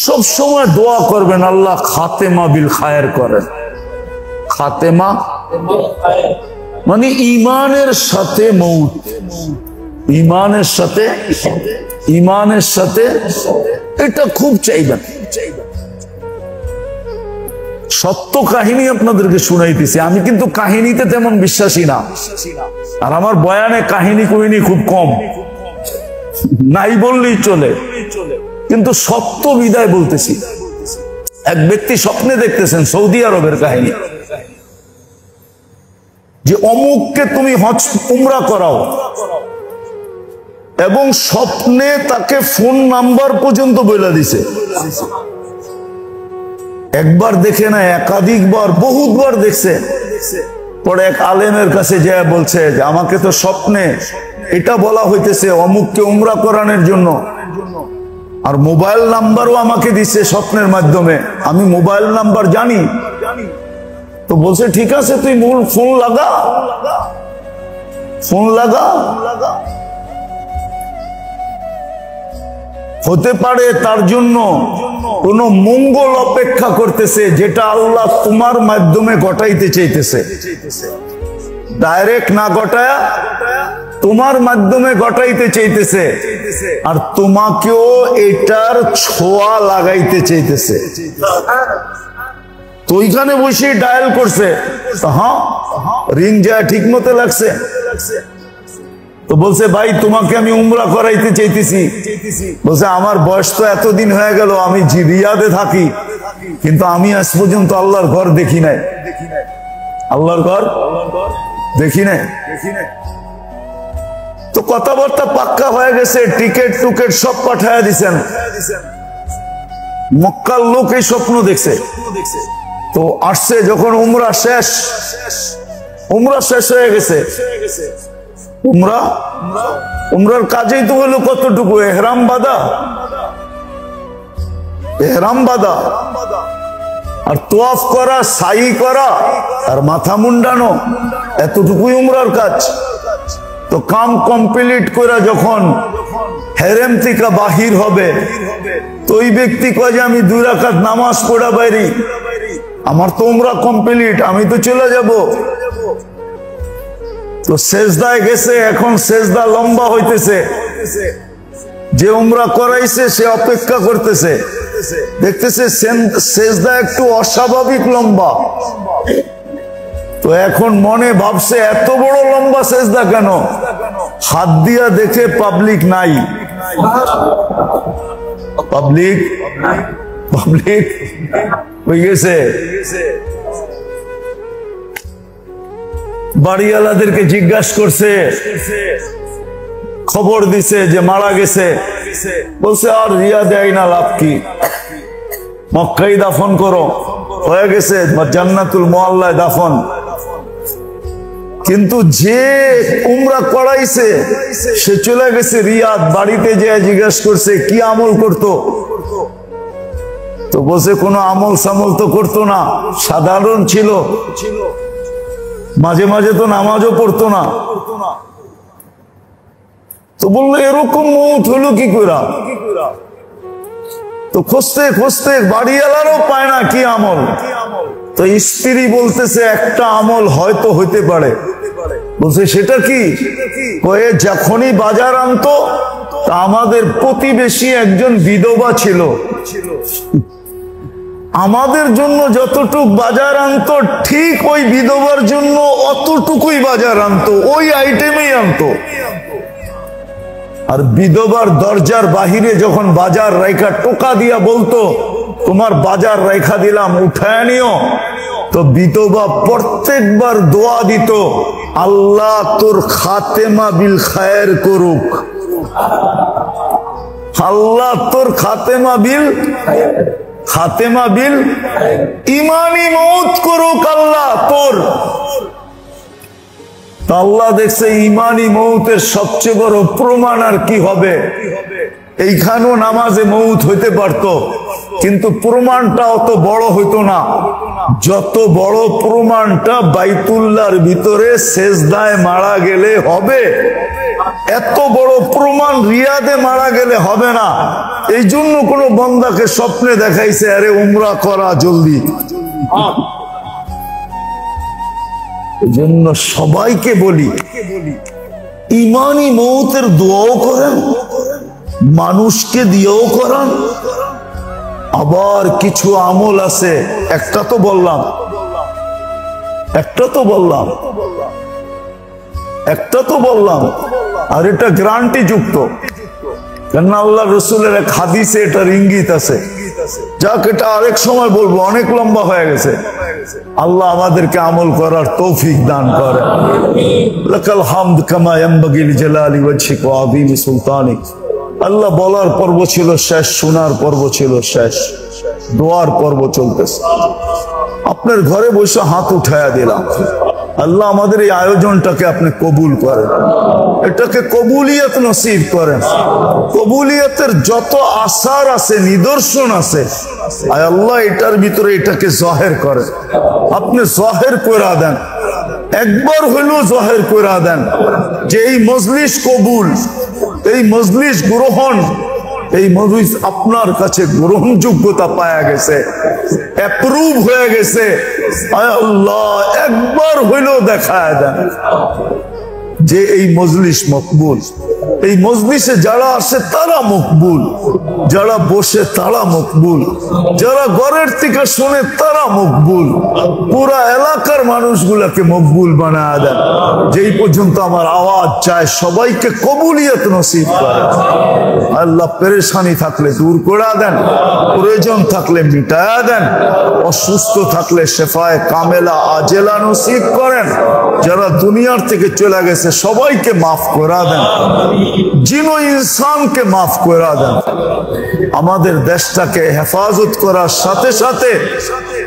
সব সময় দোয়া করবেন আল্লাহ খাতেমা বিল খায়ের করেন। খাতেমা মানে ইমানের সাথে মৌত, ইমানের সাথে, ইমানের সাথে, এটা খুব চাইবেন। সত্য কাহিনী আপনাদেরকে শুনাইতেছি, আমি কিন্তু কাহিনীতে তেমন বিশ্বাসী না, আর আমার বয়ানে কাহিনী কাহিনী খুব কম, নাই বললেই চলে, কিন্তু সত্য বিদায় বলতেছি। এক ব্যক্তি স্বপ্নে দেখতেছেন সৌদি আরবের কাহিনী, যে অমুককে তুমি হজ উমরা করাও, এবং স্বপ্নে তাকে ফোন নাম্বার পর্যন্ত বলে দিছে। একবার দেখে না, একাধিকবার, বহুতবার দেখছে। পরে এক আলেমের কাছে যায় বলছে যে আমাকে তো স্বপ্নে এটা বলা হইতেছে অমুককে উমরা করানোর জন্য, আর মোবাইল নাম্বারও আমাকে দিছে স্বপ্নের মাধ্যমে, আমি মোবাইল নাম্বার জানি। তো বলছে ঠিক আছে তুই ফোন লাগা, ফোন লাগা। হতে পারে তার জন্য কোন মঙ্গল অপেক্ষা করতেছে, যেটা আল্লাহ তোমার মাধ্যমে ঘটাইতে চাইতেছে। ডাইরেক্ট না ঘটায়া তোমার মাধ্যমে ঘটাইতে চাইতেছে, আর তোমাকেও এটার ছোঁয়া লাগাইতে চাইতেছে। তো ওইখানে বসে ডায়াল করছে, হ্যাঁ রিং যায় ঠিক মতো লাগছে। তো বলছে ভাই তোমাকে আমি উমরা করাইতে চাইতেছি। বলছে আমার বয়স তো এতদিন হয়ে গেল, আমি রিয়াদে থাকি, কিন্তু আমি আজ পর্যন্ত আল্লাহর ঘর দেখি নাই, আল্লাহর ঘর দেখি নাই। তো কথাবার্তা পাক্কা হয়ে গেছে, টিকেট টুকেট সব পাঠায় দিছেন। মক্কার লোক এই স্বপ্ন দেখছে, তো আসছে যখন উমরা শেষ হয়ে গেছে। উমরার কাজেই তো হলো কতটুকু, এহরাম বাঁধা আর তোয়াফ করা, সাই করা আর মাথা মুন্ডানো, এতটুকুই উমরার কাজ। তো কাম কমপ্লিট করে যখন হেরেম থেকে বাহির হবে, তো ওই ব্যক্তি কয় যে আমি 2 রাকাত নামাজ পড়া বাইরি, আমার তো উমরা কমপ্লিট, আমি তো চলে যাব। তো সেজদায় গেছে, এখন সেজদা লম্বা হইতেছে, যে উমরা করাইছে সে অপেক্ষা করতেছে, দেখতেছে সেজদা একটু অস্বাভাবিক লম্বা। তো এখন মনে ভাবছে এত বড় লম্বা সেজদা কেন, হাত দিয়া দেখে পাবলিক নাই, পাবলিক হয়ে গেছে। বাড়িওয়ালাদেরকে জিজ্ঞাসা করছে, খবর দিছে যে মারা গেছে, বলছে আর রিয়াদে আইনা লাভ কি, মক্কায় দাফন করো, হয়ে গেছে জান্নাতুল মুআল্লায় দাফন। কিন্তু যে উমরা করাইছে সে চলে গেছে রিয়াদ, বাড়িতে যেয়ে জিজ্ঞাসা করছে কি আমল করতো, তো বলছে কোনো আমল সামল তো করতো না, সাধারণ ছিল, মাঝে মাঝে তো নামাজও পড়তো না। তো বললো এরকম মৌত হলো কি করে, তো খুঁজতে খুঁজতে বাড়িওয়ালারও পায় না কি আমল। তো স্ত্রী বলতেছে একটা আমল হয়তো হইতে পারে। বলছে সেটা কি, কয়ে যখনই বাজার আনতো তা আমাদের প্রতিবেশী একজন বিধবা ছিল, আমাদের জন্য যতটুক বাজার আনতো ঠিক ওই বিধবার জন্য অতটুকুই বাজার আনতো, ওই আইটেমেই আনতো। আর বিধবার দরজার বাহিরে যখন বাজার রাইখা টোকা দিয়া বলতো তোমার বাজার রাইখা দিলাম উঠায় নিও, তো বিধবা প্রত্যেকবার দোয়া দিত আল্লাহ তোর খাতেমা বিল খায়ের করুক, আল্লাহ তোর খাতেমা বিল ইমানি মৌত করুক আল্লাহ তোর। আল্লাহ দেখছে ইমানি মৌতের সবচেয়ে বড় প্রমাণ আর কি হবে, এইখানেও নামাজে মৌত হইতে পারত, কিন্তু প্রমাণটা অত বড় হইতো না যত বড় প্রমাণটা বাইতুল্লাহর ভিতরে সেজদায় মারা গেলে হবে। এত বড় প্রমাণ রিয়াদে মারা গেলে হবে না, এই জন্য কোন বান্দাকে স্বপ্নে দেখাইছে আরে উমরা করা জলদি। এই জন্য সবাইকে বলি ইমানি মৌতের দোয়াও করেন, মানুষকে দিয়েও করান। আবার কিছু আমল আছে, একটা তো বললাম আর এটা গ্যারান্টি যুক্ত, কেন আল্লাহ রসুলের এক হাদিসে এটার ইঙ্গিত আছে। যাক এটা আরেক সময় বলবো, অনেক লম্বা হয়ে গেছে। আল্লাহ আমাদেরকে আমল করার তৌফিক দান করে। লাকাল হামদ কামা ইয়ানবাগি লিজালালি ওয়াজহিক ওয়া আযীমি সুলতানিক। আল্লাহ বলার পর্ব ছিল শেষ, শোনার পর্ব ছিল শেষ, দোয়ার পর্ব চলতেছে। আপনার ঘরে বসে হাত উঠায়া দিলাম, আল্লাহ আমাদের এই আয়োজনটাকে আপনি কবুল করেন, এটাকে কবুলিয়ত নসিব করেন। কবুলিয়তের যত আসার আছে, নিদর্শন আছে, আয় আল্লাহ এটার ভিতরে এটাকে জাহের করেন, আপনি জাহের করে দেন, একবার হইলেও জাহের করে দেন যে এই মজলিস কবুল, এই মজলিস গ্রহণ, এই মজলিস আপনার কাছে গ্রহণযোগ্যতা পাওয়া গেছে, অ্যাপ্রুভ হয়ে গেছে। আল্লাহ একবার হইলেও দেখায় দেন যে এই মজলিস মকবুল। এই মজলিসে যারা আসে তারা মকবুল, যারা বসে তারা মকবুল, যারা ঘরের থেকে শুনে তারা মকবুল, পুরা এলাকার মানুষগুলাকে মকবুল বানায় দেন। যেই পর্যন্ত আমার আওয়াজ চায় সবাইকে কবুলিয়ত নসিব করে। আল্লাহ পেরেশানি থাকলে দূর করে দেন, প্রয়োজন থাকলে মিটায়া দেন, অসুস্থ থাকলে শেফায়ে কামেলা আজেলা নসিব করেন। যারা দুনিয়ার থেকে চলে গেছে সবাইকে মাফ করে দেন, জিন ও ইনসানকে মাফ করে দেন। আমাদের দেশটাকে হেফাজত করার সাথে সাথে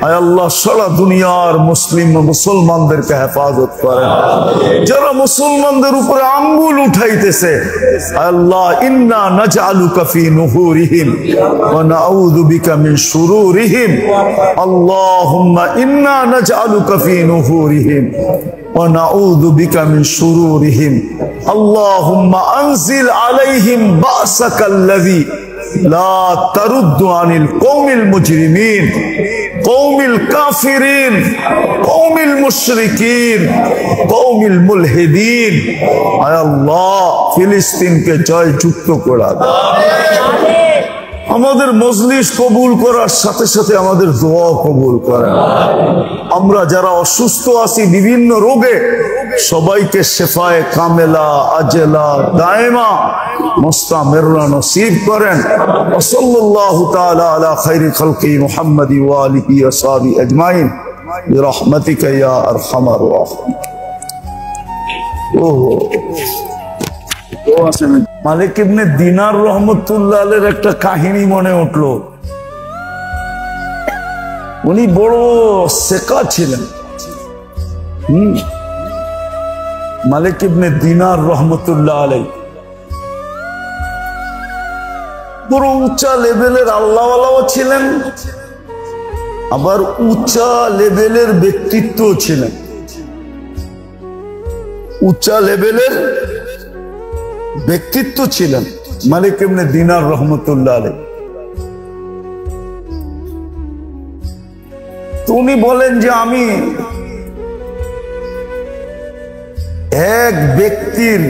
আয় আল্লাহ সারা দুনিয়ার মুসলমানদেরকে হেফাজত করেন। যারা মুসলমানদের উপরে আঙ্গুল উঠাইতেছে আয় আল্লাহ ইন্না নাজআলুকা ফি নুহুরিহিম ওয়া নাউযু বিকা মিন শুরুরিহিম। আল্লাহুম্মা ইন্না নাজআলুকা ফি নুহুরিহিম ওয়া নাউযু বিকা মিন শুরুরিহিম। আল্লাহুম্মা আনজিল আলাইহিম বাসাকাল্লাযী লা তারুদ্দু আনিল কওমিল মুজরিমিন কওমিল কাফিরিন কওমিল মুশরিকিন কওমিল মুলহিদিন। আয় আল্লাহ ফিলিস্তিনকে জয়যুক্ত করে দাও। আমাদের মজলিস কবুল করার সাথে সাথে আমাদের দোয়া কবুল করেন। আমরা যারা অসুস্থ আছি বিভিন্ন রোগে সবাইকে শেফায়ে কামেলা আজেলা দায়েমা মুস্তামিররা নসিব করেন। সাল্লাল্লাহু তাআলা আলা খায়রি খালকি মুহাম্মাদি ওয়া আলিহি ওয়া সাহবিহি আজমাইন বিরহমাতিকা ইয়া আরহামার রাহিমিন। মালিক ইবনে দিনার রহমতুল্লাহ আলাইহির একটা কাহিনী মনে উঠলো। উনি বড় সেকা ছিলেন। মালিক ইবনে দিনার রহমতুল্লাহ আলাইহি বড় উঁচা লেভেলের আল্লাহওয়ালাও ছিলেন, আবার উঁচা লেভেলের ব্যক্তিত্ব ছিলেন। উঁচা লেভেলের ব্যক্তিত্ব ছিলেন মালিক ইবনে দিনার রহমতুল্লাহ আলাইহি। তো উনি বলেন যে আমি এক ব্যক্তির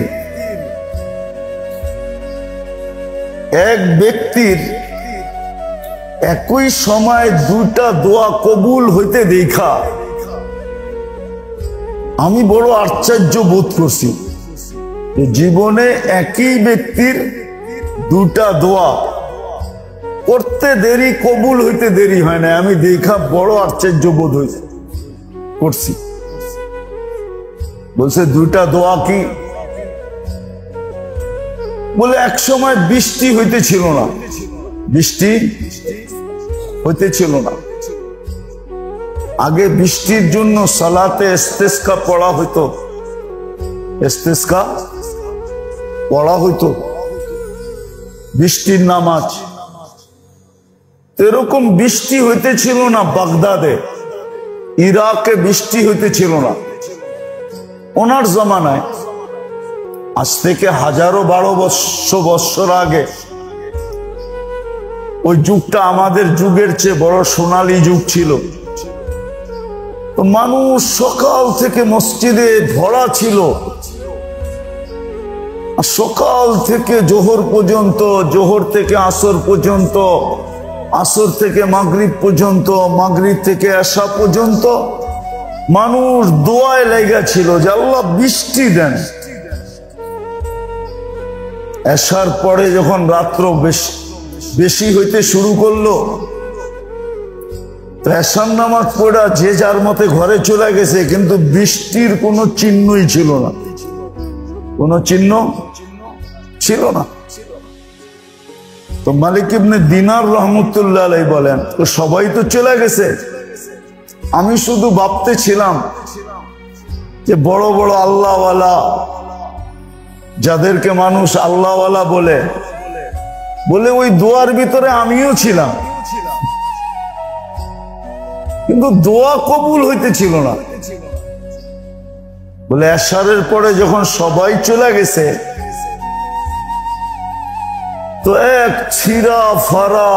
একই সময় দুইটা দোয়া কবুল হইতে দেখা আমি বড় আশ্চর্য বোধ করছি। জীবনে একই ব্যক্তির দুটা দোয়া করতে দেরি কবুল হইতে দেরি হয় না, আমি দেখা বড় আশ্চর্য বোধ করছি। বলছে দুইটা দোয়া কি? বলে এক সময় বৃষ্টি হইতেছিল না, বৃষ্টি হইতেছিল না। আগে বৃষ্টির জন্য সালাতে ইস্তেসকা পড়া হইতো, ইস্তেসকা পড়া হইতো, বৃষ্টির নামাজ। এরকম বৃষ্টি হইতেছিল না বাগদাদে, ইরাকে বৃষ্টি হইতেছিল না ওনার জমানায়। আজ থেকে 1012 বৎসর আগে ওই যুগটা আমাদের যুগের চেয়ে বড় সোনালী যুগ ছিল। তো মানুষ সকাল থেকে মসজিদে ভরা ছিল, সকাল থেকে জোহর পর্যন্ত, জোহর থেকে আসর পর্যন্ত, আসর থেকে মাগরিব পর্যন্ত, মাগরিব থেকে এশা পর্যন্ত মানুষ দোয়ায় লেগে ছিল যে আল্লাহ বৃষ্টি দেন। এশার পরে যখন রাত্র বেশি হইতে শুরু করলো, এশার নামাজ পড়া যে যার মতে ঘরে চলে গেছে, কিন্তু বৃষ্টির কোনো চিহ্নই ছিল না, কোনো চিহ্ন ছিল না। তো মালিক ইবনে দিনার রহমতুল্লাহ আলাইহি বলেন, তো সবাই তো চলে গেছে, আমি শুধু ভাবতেছিলাম যে বড় বড় আল্লাহওয়ালা, যাদেরকে মানুষ আল্লাহওয়ালা বলে, ওই দোয়ার ভিতরে আমিও ছিলাম, কিন্তু দোয়া কবুল হইতেছিল না। বলে এশারের পরে যখন সবাই চলে গেছে, তো এক ছিঁড়া ফাড়া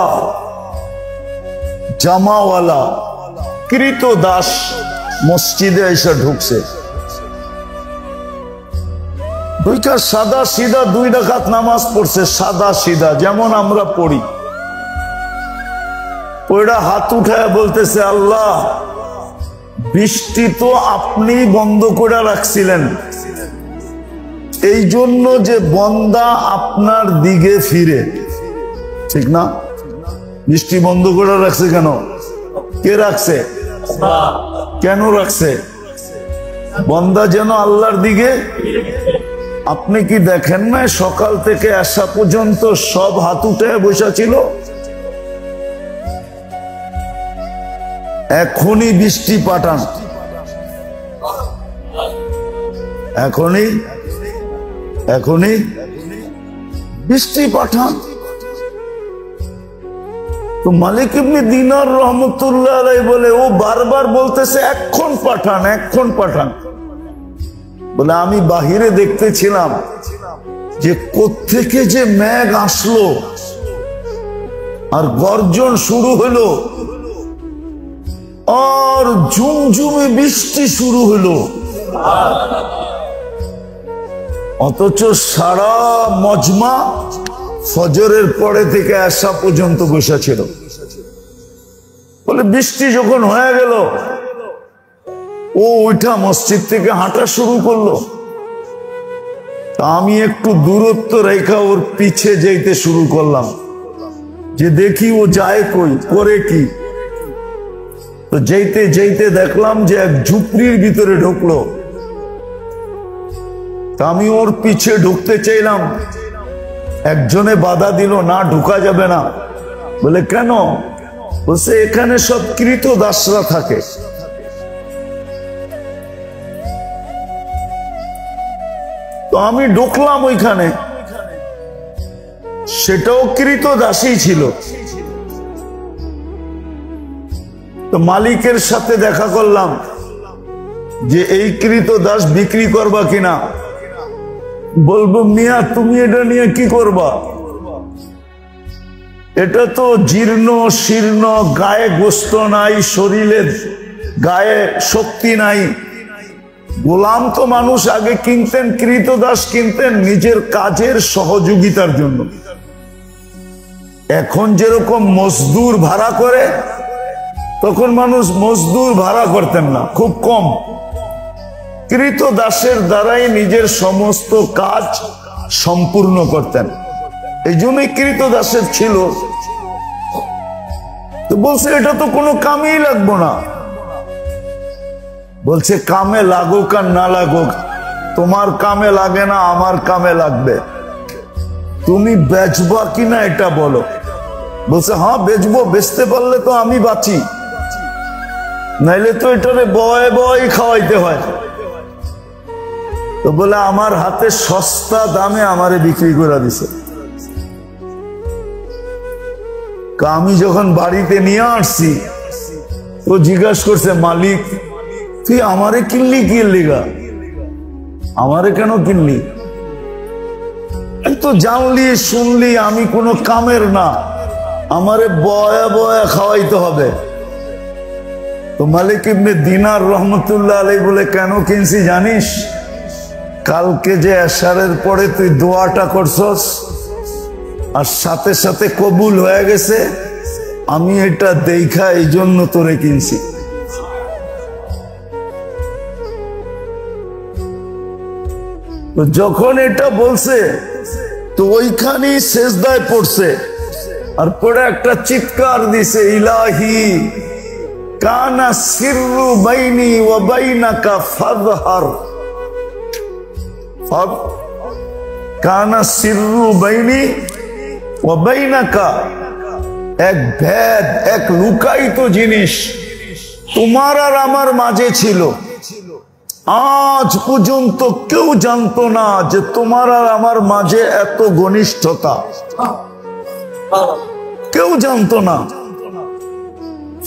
জামাওয়ালা কৃত দাস মসজিদে এসে ঢুকছে। দুইটা সাদা সিধা 2 রাকাত নামাজ পড়ছে, সাদা সিধা যেমন আমরা পড়ি। ওইটা হাত উঠায় বলতেছে, আল্লাহ বৃষ্টি তো আপনি বন্ধ করে রাখছিলেন, এই জন্য যে বন্দা আপনার দিকে ফিরে, ঠিক না? বৃষ্টি বন্ধ করে রাখছে কেন? কে রাখছে? কেন রাখছে? বন্দা যেন আল্লাহর দিকে। আপনি কি দেখেন না সকাল থেকে আসা পর্যন্ত সব হাত উঠে বসা ছিল? এখনই বৃষ্টি পাঠান, এখনই বৃষ্টি পাঠান। তো মালিক ইবনে দিনার রহমতুল্লাহ আলাইহি বলে, ও বারবার বলতেছে এখন পাঠান, এখন পাঠান। বলে আমি বাহিরে দেখতেছিলাম যে কোত্থেকে যে মেঘ আসলো আর গর্জন শুরু হলো আর ঝুমঝুমে বৃষ্টি শুরু হলো, অথচ সারা মজমা ফজরের পরে থেকে আসা পর্যন্ত বসা ছিল। বলে বৃষ্টি যখন হয়ে গেল ও ওইটা মসজিদ থেকে হাঁটা শুরু করলো। তা আমি একটু দূরত্ব রেখা ওর পিছে যেতে শুরু করলাম যে দেখি ও যায় কই, করে কি। তো যেতে যেতে দেখলাম যে এক ঝুপড়ির ভিতরে ঢুকলো। তা আমি ওর পিছে ঢুকতে চাইলাম, একজনে বাধা দিল, না ঢুকা যাবে না। বলে কেন? বলছে এখানে সব কৃতদাসরা থাকে। তো আমি ঢুকলাম ওইখানে, সেটাও কৃতদাসী ছিল। তো মালিকের সাথে দেখা করলাম যে এই কৃতদাস বিক্রি করবা কিনা। বলবো মিয়া তুমি এটা নিয়ে কি করবা? এটা তো জীর্ণ শীর্ণ, গায়ে গোস্ত নাই, শরীরের গায়ে শক্তি নাই। গোলাম তো মানুষ আগে কিনতেন, কৃতদাস কিনতেন নিজের কাজের সহযোগিতার জন্য। এখন যেরকম মজদুর ভাড়া করে, তখন মানুষ মজদুর ভাড়া করতেন না, খুব কম। কৃতদাসের দ্বারাই নিজের সমস্ত কাজ সম্পূর্ণ করতেন, এই জন্যই কৃতদাসের ছিল। তো বলছে এটা তো কোনো কামেই লাগবো না। বলছে কামে লাগুক আর না লাগুক, তোমার কামে লাগে না, আমার কামে লাগবে। তুমি বেচবা কিনা এটা বলো। বলছে হ্যাঁ বেচবো, বেচতে পারলে তো আমি বাঁচি, নাইলে তো এটারে বয় বয় খাওয়াইতে হয়। তো বলে আমার হাতে সস্তা দামে আমারে বিক্রি করে দিছে। আমি যখন বাড়িতে নিয়ে আসছি, ও জিজ্ঞাসা করছে মালিক তুই আমারে কিনলি কি লিগা? আমারে কেন কিনলি? তো জানলি শুনলি আমি কোনো কামের না, আমারে বয়া বয়া খাওয়াইতে হবে। তো মালিক ইবনে দিনার রহমতুল্লাহ আলাইহি বলে কেন কিনছি জানিস? কালকে যে এশারের পরে তুই দোয়াটা করছস আর সাথে সাথে কবুল হয়ে গেছে, আমি এটা দেখা এই জন্য তোরে কিনছি। তো যখন এটা বলছে তো ওইখানেই সেজদায় পড়ছে, আর পড়ে একটা চিৎকার দিছে, ইলাহি কানা সিররু বাইনি ওয়া বাইনাকা ফাযহার। কানা সিররু বাইনি ওয়া বাইনাকা, এক ভেদ, এক লুকায়িত জিনিস তোমার আর আমার মাঝে ছিল। আজ পর্যন্ত কেউ জানতো না যে তোমার আর আমার মাঝে এত ঘনিষ্ঠতা, কেউ জানতো না।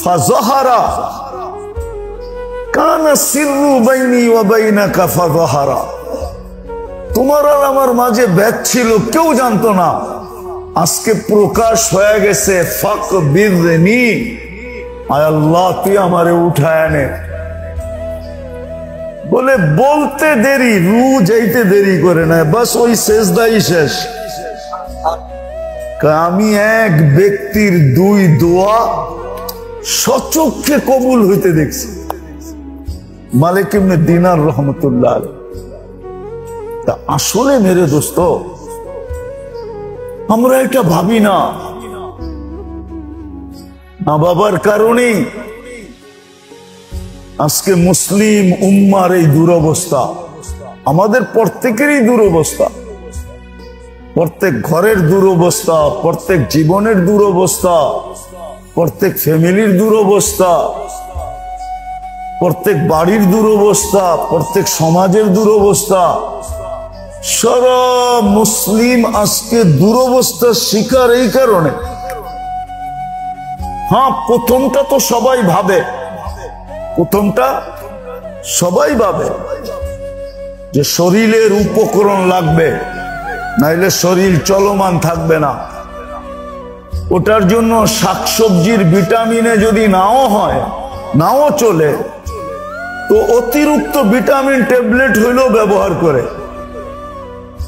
ফাযহারা কানা সিররু বাইনি ওয়া বাইনাকা ফাযহারা, তোমার আর আমার মাঝে ভেদ ছিল, কেউ জানতো না। আজকে প্রকাশ হয়ে গেছে। ফাকবিরনি, আয় আল্লাহ তুই আমারে উঠায় নে। বলে বলতে দেরি, রু যাইতে দেরি করে না, বাস ওই সেজদাই শেষ। আমি এক ব্যক্তির দুই দোয়া সচক্ষে কবুল হইতে দেখছি, মালিক ইবনে দিনার রহমতুল্লাহ আলাইহি। তা আসলে মেরে দোস্ত, আমরা এটা ভাবি না। মা বাবার কারণে আজকে মুসলিম উম্মার এই দুরবস্থা, আমাদের প্রত্যেকেরই দুরবস্থা, প্রত্যেক ঘরের দুরবস্থা, প্রত্যেক জীবনের দুরবস্থা, প্রত্যেক ফ্যামিলির দুরবস্থা, প্রত্যেক বাড়ির দুরবস্থা, প্রত্যেক সমাজের দুরবস্থা। সারা মুসলিম আজকে দুরবস্থার শিকার এই কারণে। হ্যাঁ, প্রথমটা তো সবাই ভাবে, প্রথমটা সবাই ভাবে যে শরীরের উপকরণ লাগবে, নাইলে শরীর চলমান থাকবে না। ওটার জন্য শাকসবজির ভিটামিনে যদি নাও হয়, নাও চলে, তো অতিরিক্ত ভিটামিন ট্যাবলেট হইলেও ব্যবহার করে।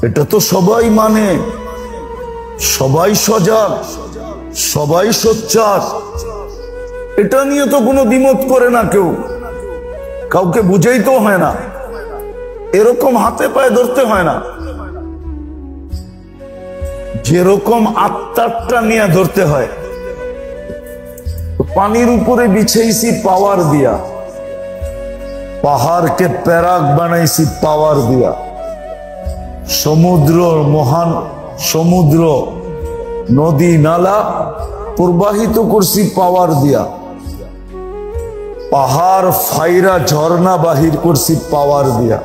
এটা তো সবাই মানে, সবাই সজাগ, সবাই সোচ্চার, এটা নিয়ে তো কোনো দ্বিমত করে না কেউ, কাউকে বুঝাইতেও হয় না, এরকম হাতে পায়ে ধরতে হয় না, যেরকম আত্মারটা নিয়ে ধরতে হয়। পানির উপরে বিছাইছি পাওয়ার দিয়া, পাহাড়কে প্যারাক বানাইছি পাওয়ার দিয়া, সমুদ্র, মহান সমুদ্র, নদী নালা প্রবাহিত করছি পাওয়ার দিয়া, পাহাড় ফাইরা ঝর্ণা বাহির করছি পাওয়ার দিয়া।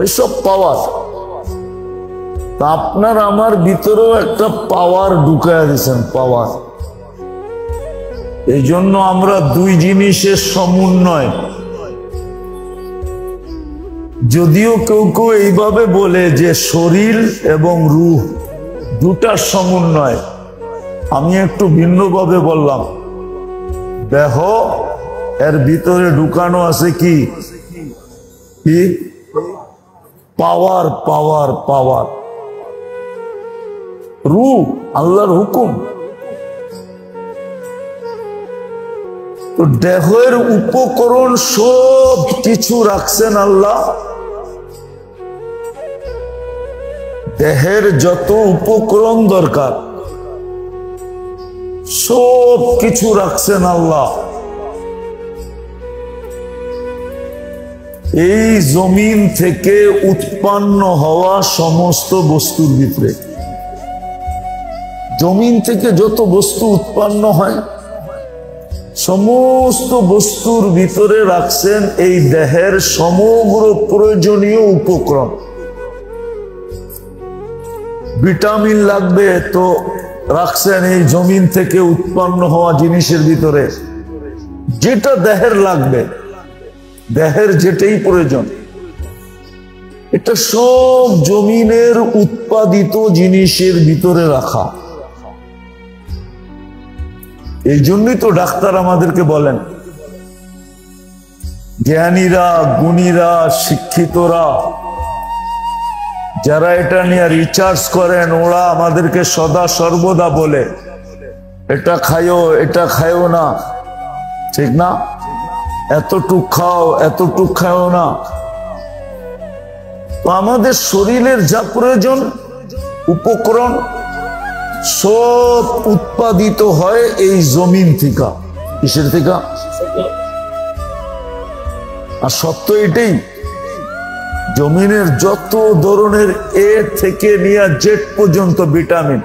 এইসব পাওয়ার, আপনার আমার ভিতরেও একটা পাওয়ার ঢুকাইয়া দিয়েছেন, পাওয়ার। এই জন্য আমরা দুই জিনিসের সমন্বয়, যদিও কেউ কেউ এইভাবে বলে যে শরীর এবং রূহ দুটার সমন্বয়, আমি একটু ভিন্নভাবে বললাম। দেহ এর ভিতরে ঢুকানো আছে কি পাওয়ার, পাওয়ার, পাওয়ার। রূহ আল্লাহর হুকুম। তো দেহের উপকরণ সব কিছু রাখছেন আল্লাহ, দেহের যত উপকরণ দরকার সব কিছু রাখছেন আল্লাহ। এই জমিন থেকে উৎপন্ন হওয়া সমস্ত বস্তুর ভিতরে, জমিন থেকে যত বস্তু উৎপন্ন হয় সমস্ত বস্তুর ভিতরে রাখছেন এই দেহের সমগ্র প্রয়োজনীয় উপকরণ। ভিটামিন লাগবে তো রাখছেন এই জমিন থেকে উৎপন্ন হওয়া জিনিসের ভিতরে, যেটা দেহের লাগবে, দেহের যেটাই প্রয়োজন, এটা সব জমিনের উৎপাদিত জিনিসের ভিতরে রাখা। এই জন্যই তো ডাক্তার আমাদেরকে বলেন, জ্ঞানীরা, গুণীরা, শিক্ষিতরা যারা এটা নিয়ে রিসার্চ করেন, ওরা আমাদেরকে সদা সর্বদা বলে এটা খাইও, এটা খাইও না, ঠিক না, এতটুক খাও, এতটুক খাও না। তো আমাদের শরীরের যা প্রয়োজন উপকরণ সব উৎপাদিত হয় এই জমিন থেকে। কিসের থেকে? আর সত্য এটাই, জমিনের যত ধরনের এ থেকে নিয়ে জেড পর্যন্ত ভিটামিন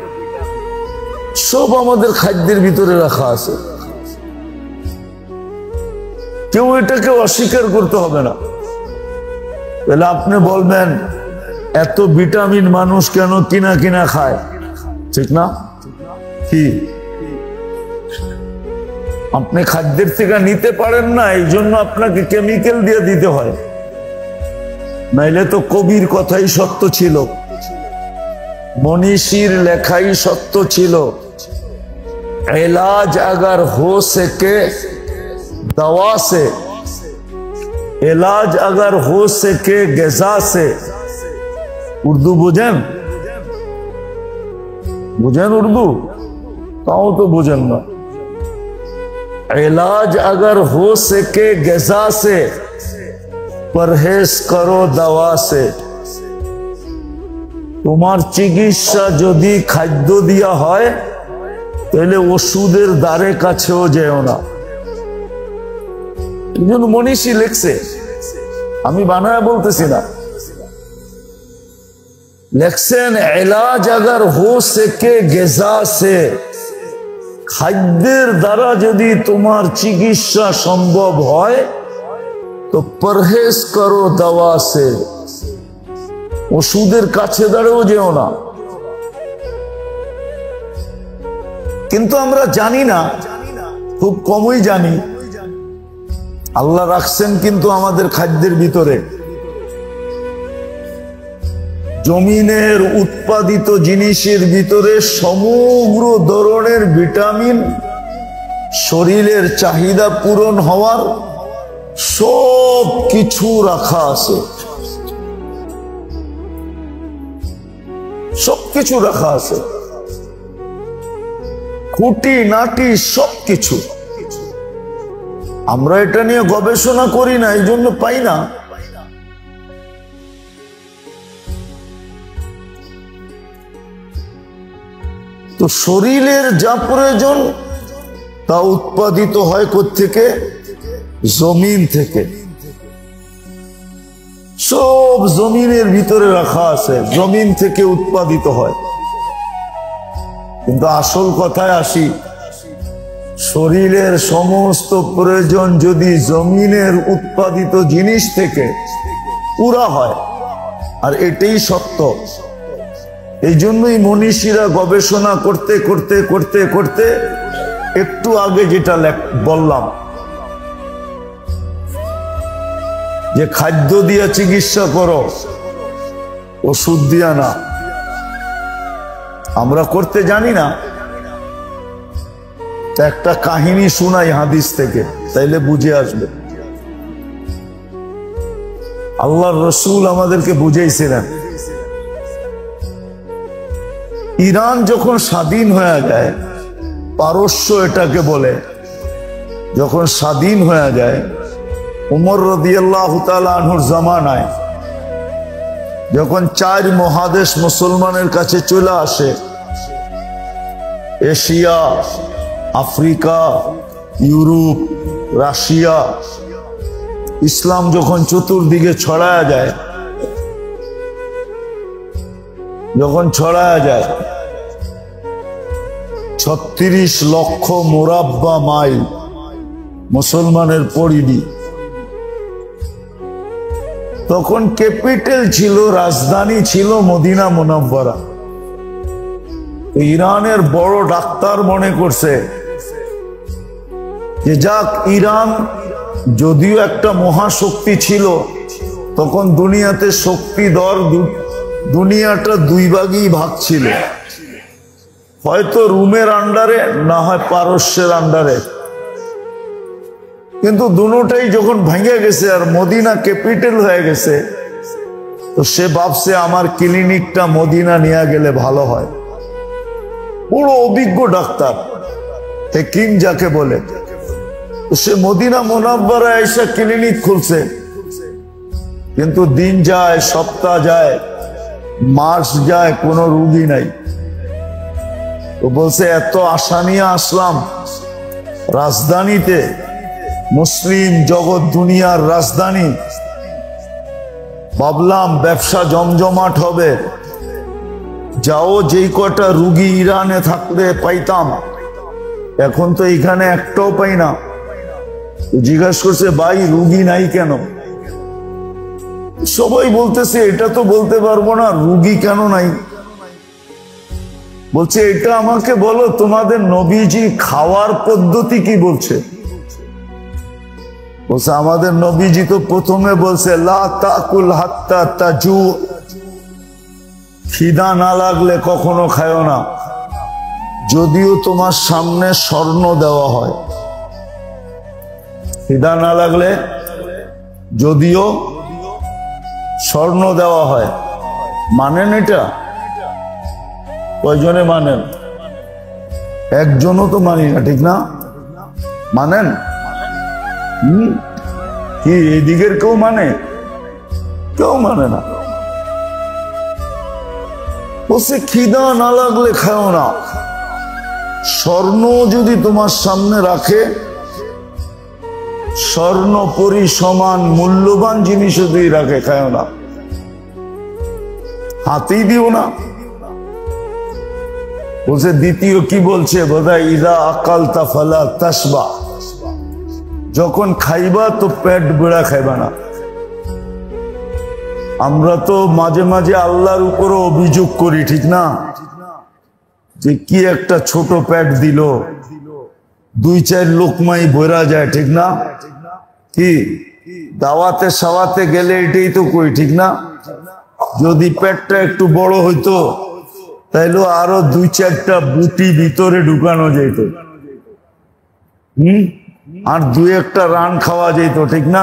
সব আমাদের খাদ্যের ভিতরে রাখা আছে। কেউ এটাকে অস্বীকার করতে হবে না। তাহলে আপনি বলবেন এত ভিটামিন মানুষ কেন কিনা কিনা খায়, ঠিক না? কি আপনি খাদ্যের থেকে নিতে পারেন না, এই জন্য আপনাকে কেমিক্যাল দিয়ে দিতে হয়, নাইলে তো কবির কথাই সত্য ছিল, মনীষীর লেখাই সত্য ছিল। इलाज अगर हो सके दवा से, इलाज अगर हो सके गज़ा से। उर्दू बुझेन? बुझेन उर्दू? ताऊ तो बुझेन ना। इलाज अगर हो सके गज़ा से, परहेज करो दवा से। তোমার চিকিৎসা যদি খাদ্য দিয়া হয় তাহলে ওষুধের দ্বারে কাছেও যেও না। একজন মনীষী লিখছে, আমি বানায় বলতেছি না, লিখছেন ইলাজ अगर हो सके ग़िज़ा से, খাদ্যের দ্বারা যদি তোমার চিকিৎসা সম্ভব হয় তো পরহেজ করো দাওয়া সে, ওষুধের কাছে দাঁড়াও যেও না। কিন্তু আমরা জানি না, খুব কমই জানি, আল্লাহ রাখছেন কিন্তু আমাদের খাদ্যের ভিতরে জমিনের উৎপাদিত জিনিসের ভিতরে সমগ্র ধরনের ভিটামিন, শরীরের চাহিদা পূরণ হওয়ার সব কিছু রাখা আছে, সবকিছু রাখা আছে, খুঁটি নাটি সবকিছু। আমরা এটা নিয়ে গবেষণা করি না, এই জন্য পাই না। তো শরীরের যা প্রয়োজন তা উৎপাদিত হয় কোত্থেকে? জমিন থেকে। সব জমিনের ভিতরে রাখা আছে, জমিন থেকে উৎপাদিত হয়। কিন্তু আসল কথায় আসি, শরীরের সমস্ত প্রয়োজন যদি জমিনের উৎপাদিত জিনিস থেকে পুরা হয়, আর এটাই সত্য। এই জন্যই মনীষীরা গবেষণা করতে করতে করতে করতে একটু আগে যেটা বললাম, যে খাদ্য দিয়া চিকিৎসা করো, ওষুধ দিয়া না। আমরা করতে জানি না। একটা কাহিনী শোনাই হাদিস থেকে, তাইলে বুঝে আসবে। আল্লাহর রসুল আমাদেরকে বুঝাইছিলেন, ইরান যখন স্বাধীন হয়ে যায়, পারস্য এটাকে বলে, যখন স্বাধীন হয়ে যায়, উমর রাদিয়াল্লাহু তাআলা আনহুর জামানায় যখন 4 মহাদেশ মুসলমানের কাছে চলে আসে, এশিয়া, আফ্রিকা, ইউরোপ, রাশিয়া, ইসলাম যখন চতুর্দিকে ছড়ায়া যায়, যখন ছড়ায়া যায় 36 লক্ষ মুরাব্বা মাইল মুসলমানের পরিধি, তখন ক্যাপিটাল ছিল, রাজধানী ছিল মদিনা মুনাওয়ারা। ইরানের বড় ডাক্তার মনে করছে যে যাক, ইরান যদিও একটা মহাশক্তি ছিল, তখন দুনিয়াতে শক্তি দর দুনিয়াটা 2 ভাগই ভাগ ছিল, হয়তো রুমের আন্ডারে, না হয় পারস্যের আন্ডারে। কিন্তু দুটোটাই যখন ভেঙে গেছে আর মদিনা ক্যাপিটাল হয়ে গেছে, তো সে ভাবছে আমার ক্লিনিকটা মদিনা নিয়ে গেলে ভালো হয়। বড় অভিজ্ঞ ডাক্তার, হেকিম যাকে বলে, তো সে মদিনা মুনাওয়ারা এসে ক্লিনিক খুলছে। কিন্তু দিন যায়, সপ্তাহ যায়, মাস যায়, কোনো রোগী নাই। তো বলছে এত আশা নিয়ে আসলাম রাজধানীতে, মুসলিম জগৎ দুনিয়ার রাজধানী, ভাবলাম ব্যবসা জমজমাট হবে, যাও যেই কটা রুগী ইরানে থাকলে পাইতাম, এখন তো এখানে একটাও পাই না। জিজ্ঞাসা করছে ভাই রুগী নাই কেন? সবাই বলতেছে এটা তো বলতে পারবো না, রুগী কেন নাই? বলছে এটা আমাকে বলো, তোমাদের নবীজি খাওয়ার পদ্ধতি কি বলছে? বলছে আমাদের নবীজি তো প্রথমে বলছে লা তাকুল হাত্তা তাজু, খিদা না লাগলে কখনো খায়ও না, যদিও তোমার সামনে স্বর্ণ দেওয়া হয়। খিদা না লাগলে যদিও স্বর্ণ দেওয়া হয়। মানেন এটা? কয়জনে মানেন? একজনও তো মানি না, ঠিক না? মানেন? কি এই দিকের কেউ মানে? কেউ মানে না। বলছে খিদা না লাগলে খাও না, স্বর্ণ যদি তোমার সামনে রাখে স্বর্ণ পরি সমান মূল্যবান জিনিসও দুই রাখে খায় না, হাতেই দিও না। বলছে দ্বিতীয় কি বলছে বোধহয়, ইদা আকালতা ফালা তাসবা, যখন খাইবা তো পেট বেড়া খাইবা না। আমরা তো মাঝে মাঝে আল্লাহর উপরও অভিযোগ করি, ঠিক না, যে কি একটা ছোট পেট দিল, 2-4 লোকমাই ভরা যায়, ঠিক না? কি দাওয়াতে সাওয়াতে গেলে এটাই তো কই, ঠিক না? যদি পেটটা একটু বড় হইতো তাইলে আরো 2-4টা বুটি ভিতরে ঢুকানো যেত, আর 2-1টা রান খাওয়া যেত, ঠিক না?